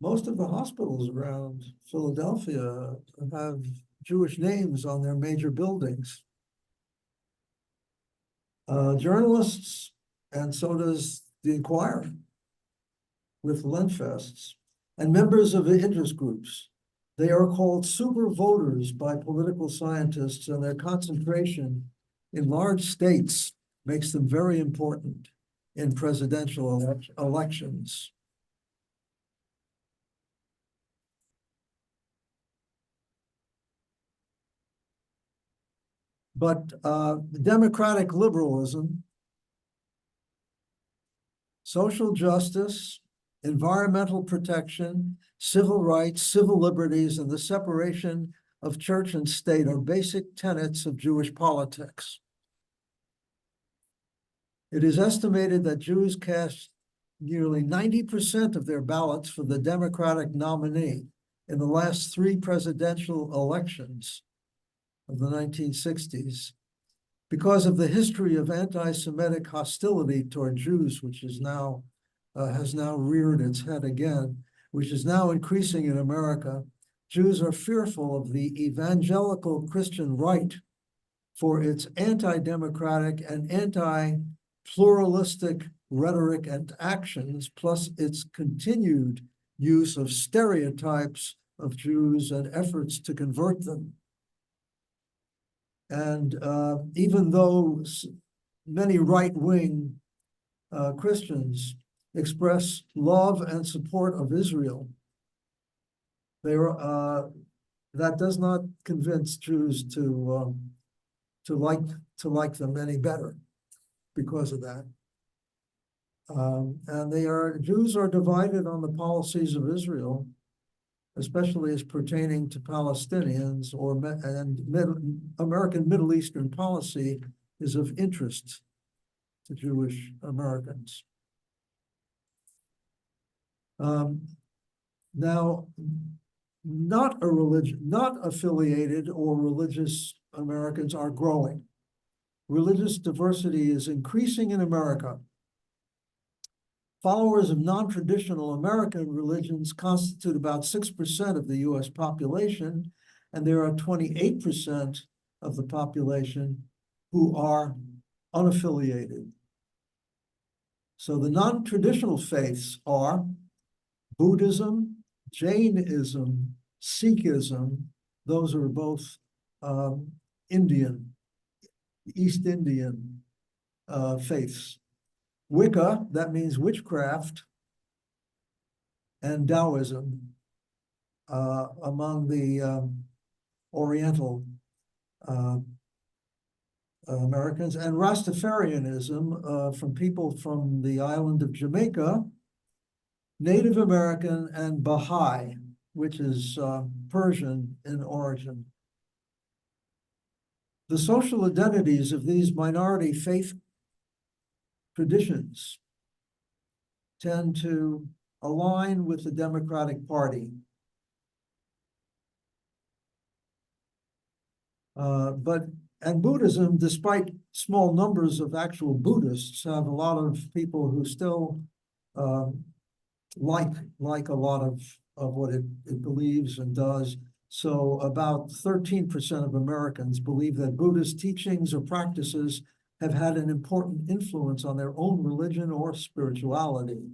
Most of the hospitals around Philadelphia have Jewish names on their major buildings. Journalists, and so does the Inquirer with Lentfests, and members of the interest groups. They are called super voters by political scientists, and their concentration in large states makes them very important in presidential elections. But democratic liberalism, social justice, environmental protection, civil rights, civil liberties, and the separation of church and state are basic tenets of Jewish politics. It is estimated that Jews cast nearly 90% of their ballots for the Democratic nominee in the last 3 presidential elections of the 1960s. Because of the history of anti-Semitic hostility toward Jews, which is now has now reared its head again, which is now increasing in America, Jews are fearful of the evangelical Christian right for its anti-democratic and anti-pluralistic rhetoric and actions, plus its continued use of stereotypes of Jews and efforts to convert them. And even though many right-wing Christians express love and support of Israel, that does not convince Jews to like them any better because of that. And Jews are divided on the policies of Israel, especially as pertaining to Palestinians American Middle Eastern policy is of interest to Jewish Americans. Now, not affiliated or religious Americans are growing. Religious diversity is increasing in America. Followers of non-traditional American religions constitute about 6% of the US population, and there are 28% of the population who are unaffiliated. So the non-traditional faiths are Buddhism, Jainism, Sikhism. Those are both East Indian faiths. Wicca, that means witchcraft, and Taoism among the Oriental Americans, and Rastafarianism from people from the island of Jamaica, Native American, and Baha'i, which is Persian in origin. The social identities of these minority faith traditions tend to align with the Democratic Party. And Buddhism, despite small numbers of actual Buddhists, have a lot of people who still like a lot of what it believes and does. So about 13% of Americans believe that Buddhist teachings or practices have had an important influence on their own religion or spirituality.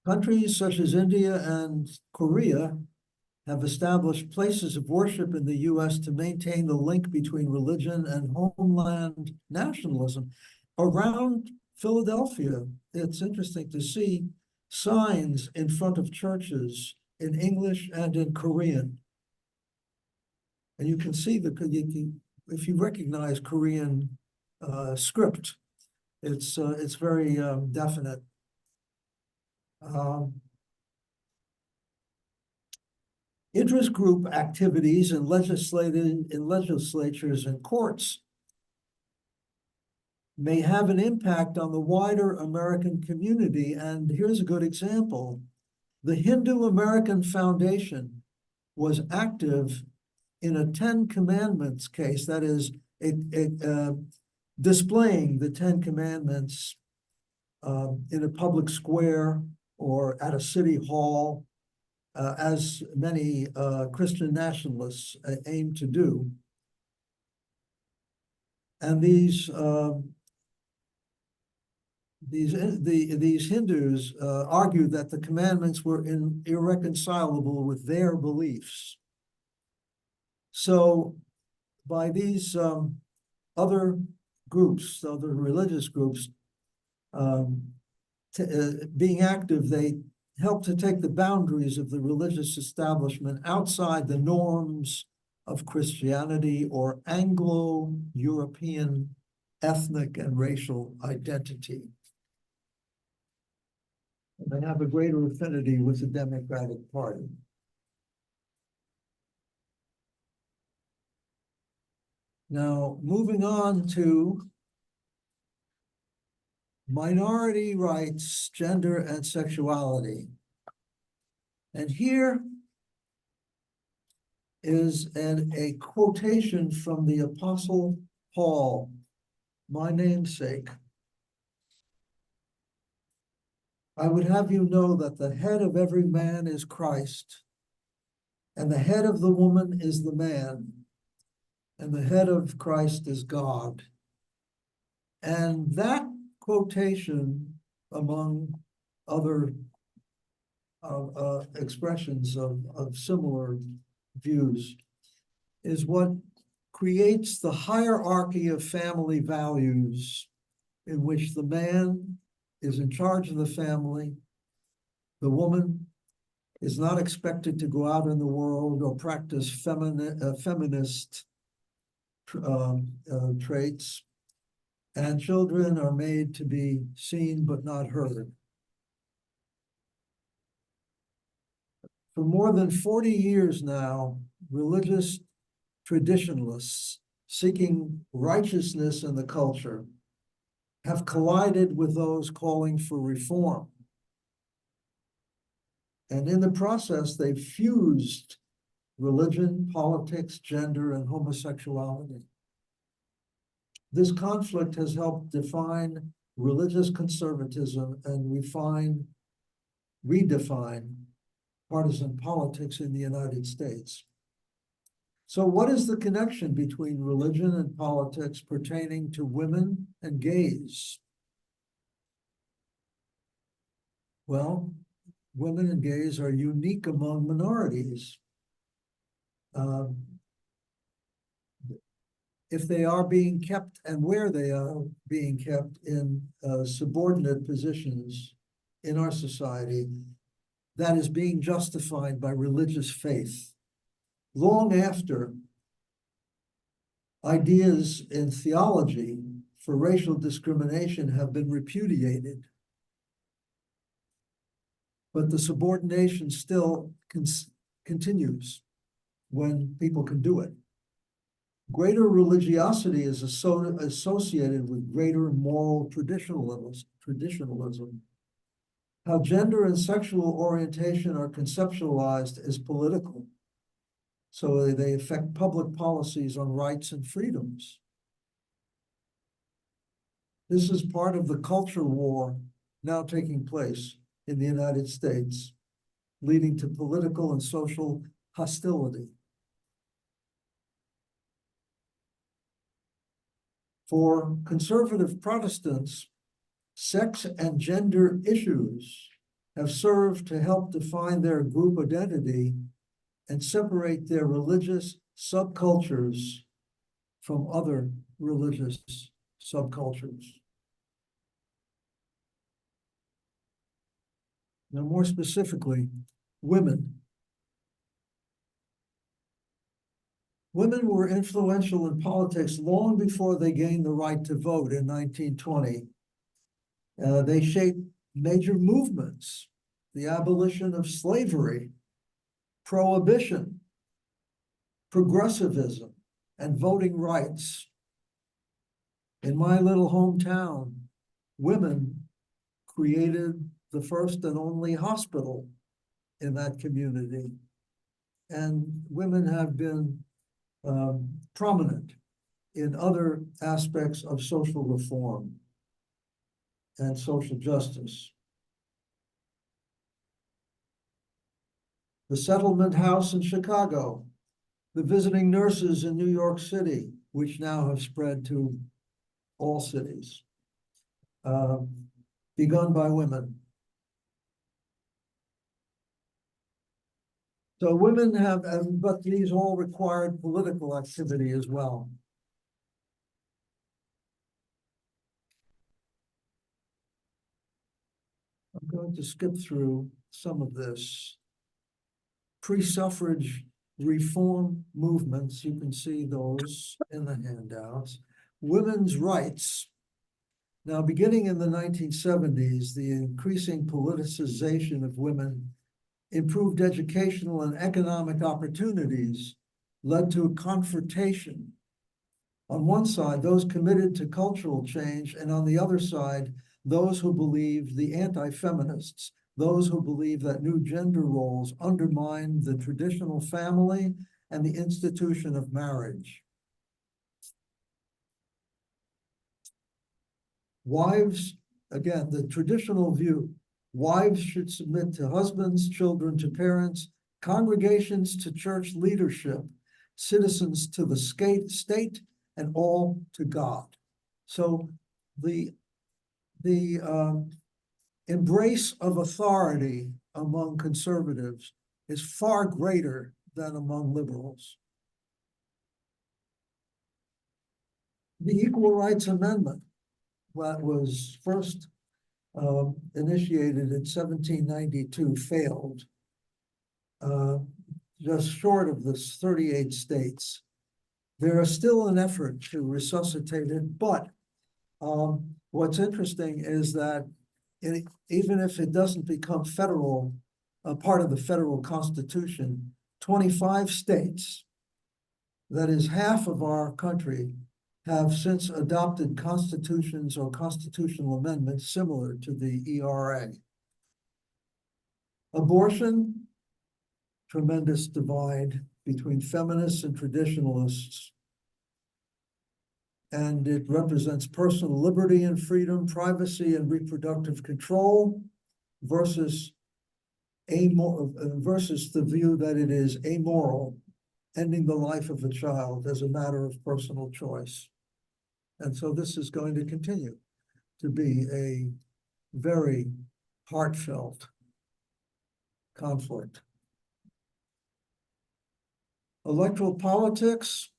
Countries such as India and Korea have established places of worship in the US to maintain the link between religion and homeland nationalism. Around Philadelphia, it's interesting to see signs in front of churches in English and in Korean. And you can see if you recognize Korean script, it's very definite. Interest group activities in legislatures and courts may have an impact on the wider American community. And here's a good example. The Hindu American Foundation was active in a 10 Commandments case, that is, displaying the 10 Commandments in a public square or at a city hall, as many Christian nationalists aim to do. And these Hindus argued that the commandments were irreconcilable with their beliefs. So by these other groups, other religious groups, being active, they help to take the boundaries of the religious establishment outside the norms of Christianity or Anglo-European ethnic and racial identity. And they have a greater affinity with the Democratic Party. Now, moving on to minority rights, gender, and sexuality. And here is a quotation from the Apostle Paul, my namesake. I would have you know that the head of every man is Christ, and the head of the woman is the man, and the head of Christ is God. And that quotation, among other expressions of similar views, is what creates the hierarchy of family values in which the man is in charge of the family. The woman is not expected to go out in the world or practice feminist traits, and children are made to be seen but not heard. For more than 40 years now, religious traditionalists seeking righteousness in the culture have collided with those calling for reform. And in the process, they've fused religion, politics, gender, and homosexuality. This conflict has helped define religious conservatism and redefine partisan politics in the United States. So what is the connection between religion and politics pertaining to women and gays? Well, women and gays are unique among minorities. If they are being kept and where they are being kept in subordinate positions in our society, that is being justified by religious faith. Long after ideas in theology for racial discrimination have been repudiated, but the subordination still continues when people can do it. Greater religiosity is associated with greater moral traditionalism. How gender and sexual orientation are conceptualized as political, so they affect public policies on rights and freedoms. This is part of the culture war now taking place in the United States, leading to political and social hostility. For conservative Protestants, sex and gender issues have served to help define their group identity and separate their religious subcultures from other religious subcultures. Now, more specifically, women. Women were influential in politics long before they gained the right to vote in 1920. They shaped major movements, the abolition of slavery, prohibition, progressivism, and voting rights. In my little hometown, women created the first and only hospital in that community. And women have been prominent in other aspects of social reform and social justice. The Settlement House in Chicago, the visiting nurses in New York City, which now have spread to all cities, begun by women. So women have, but these all required political activity as well. I'm going to skip through some of this. Pre-suffrage reform movements, you can see those in the handouts. Women's rights. Now, beginning in the 1970s, the increasing politicization of women, improved educational and economic opportunities led to a confrontation. On one side, those committed to cultural change, and on the other side, those who believed, the anti-feminists, those who believe that new gender roles undermine the traditional family and the institution of marriage. Wives, again, the traditional view, wives should submit to husbands, children to parents, congregations to church leadership, citizens to the state, and all to God. So the embrace of authority among conservatives is far greater than among liberals. The Equal Rights Amendment, that was first initiated in 1792, failed. Just short of the 38 states. There is still an effort to resuscitate it, but what's interesting is that even if it doesn't become federal, a part of the federal constitution, 25 states, that is half of our country, have since adopted constitutions or constitutional amendments similar to the ERA. Abortion, tremendous divide between feminists and traditionalists. And it represents personal liberty and freedom, privacy and reproductive control versus the view that it is amoral, ending the life of a child as a matter of personal choice. And so this is going to continue to be a very heartfelt conflict. Electoral politics,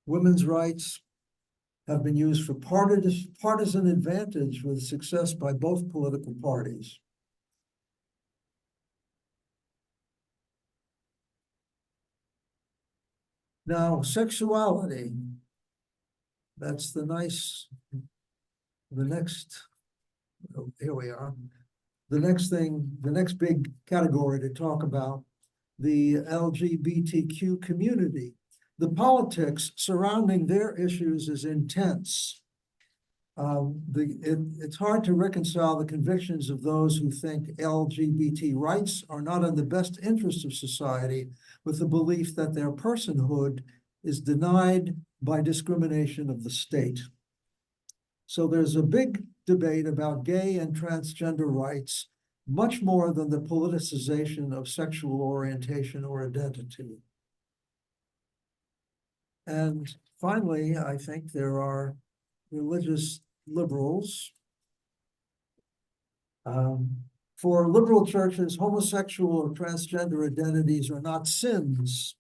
women's rights have been used for partisan advantage with success by both political parties. Now, sexuality, that's the next, oh, here we are. The next thing, the next big category to talk about, the LGBTQ community. The politics surrounding their issues is intense. It's hard to reconcile the convictions of those who think LGBT rights are not in the best interest of society with the belief that their personhood is denied by discrimination of the state. So there's a big debate about gay and transgender rights, much more than the politicization of sexual orientation or identity. And finally, I think there are religious liberals. For liberal churches, homosexual or transgender identities are not sins.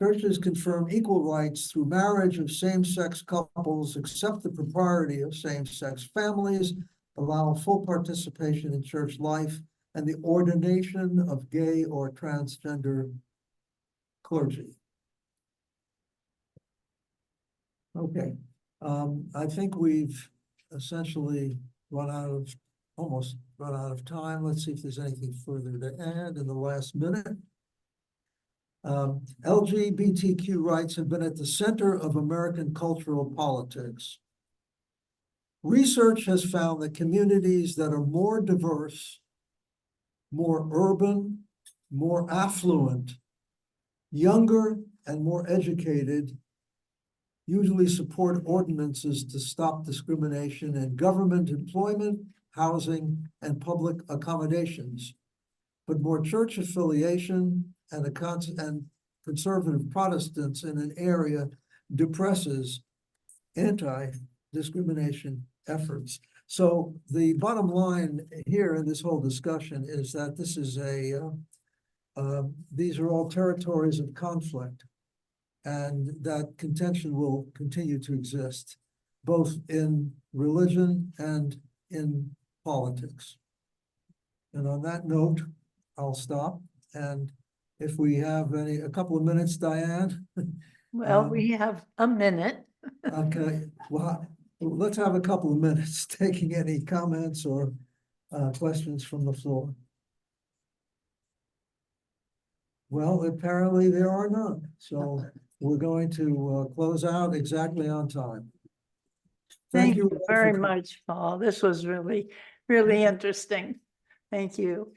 Churches confirm equal rights through marriage of same-sex couples, accept the propriety of same-sex families, allow full participation in church life, and the ordination of gay or transgender clergy. Okay, I think we've essentially almost run out of time. Let's see if there's anything further to add in the last minute. LGBTQ rights have been at the center of American cultural politics. Research has found that communities that are more diverse, more urban, more affluent, younger, and more educated usually support ordinances to stop discrimination in government employment, housing, and public accommodations. But more church affiliation and conservative Protestants in an area depresses anti-discrimination efforts. So the bottom line here in this whole discussion is that this is these are all territories of conflict, and that contention will continue to exist, both in religion and in politics. And on that note, I'll stop. And if we have a couple of minutes, Diane. Well, we have a minute. Okay, well, let's have a couple of minutes taking any comments or questions from the floor. Well, apparently there are none. So we're going to close out exactly on time. Thank you all very for- much, Paul. This was really, really interesting. Thank you.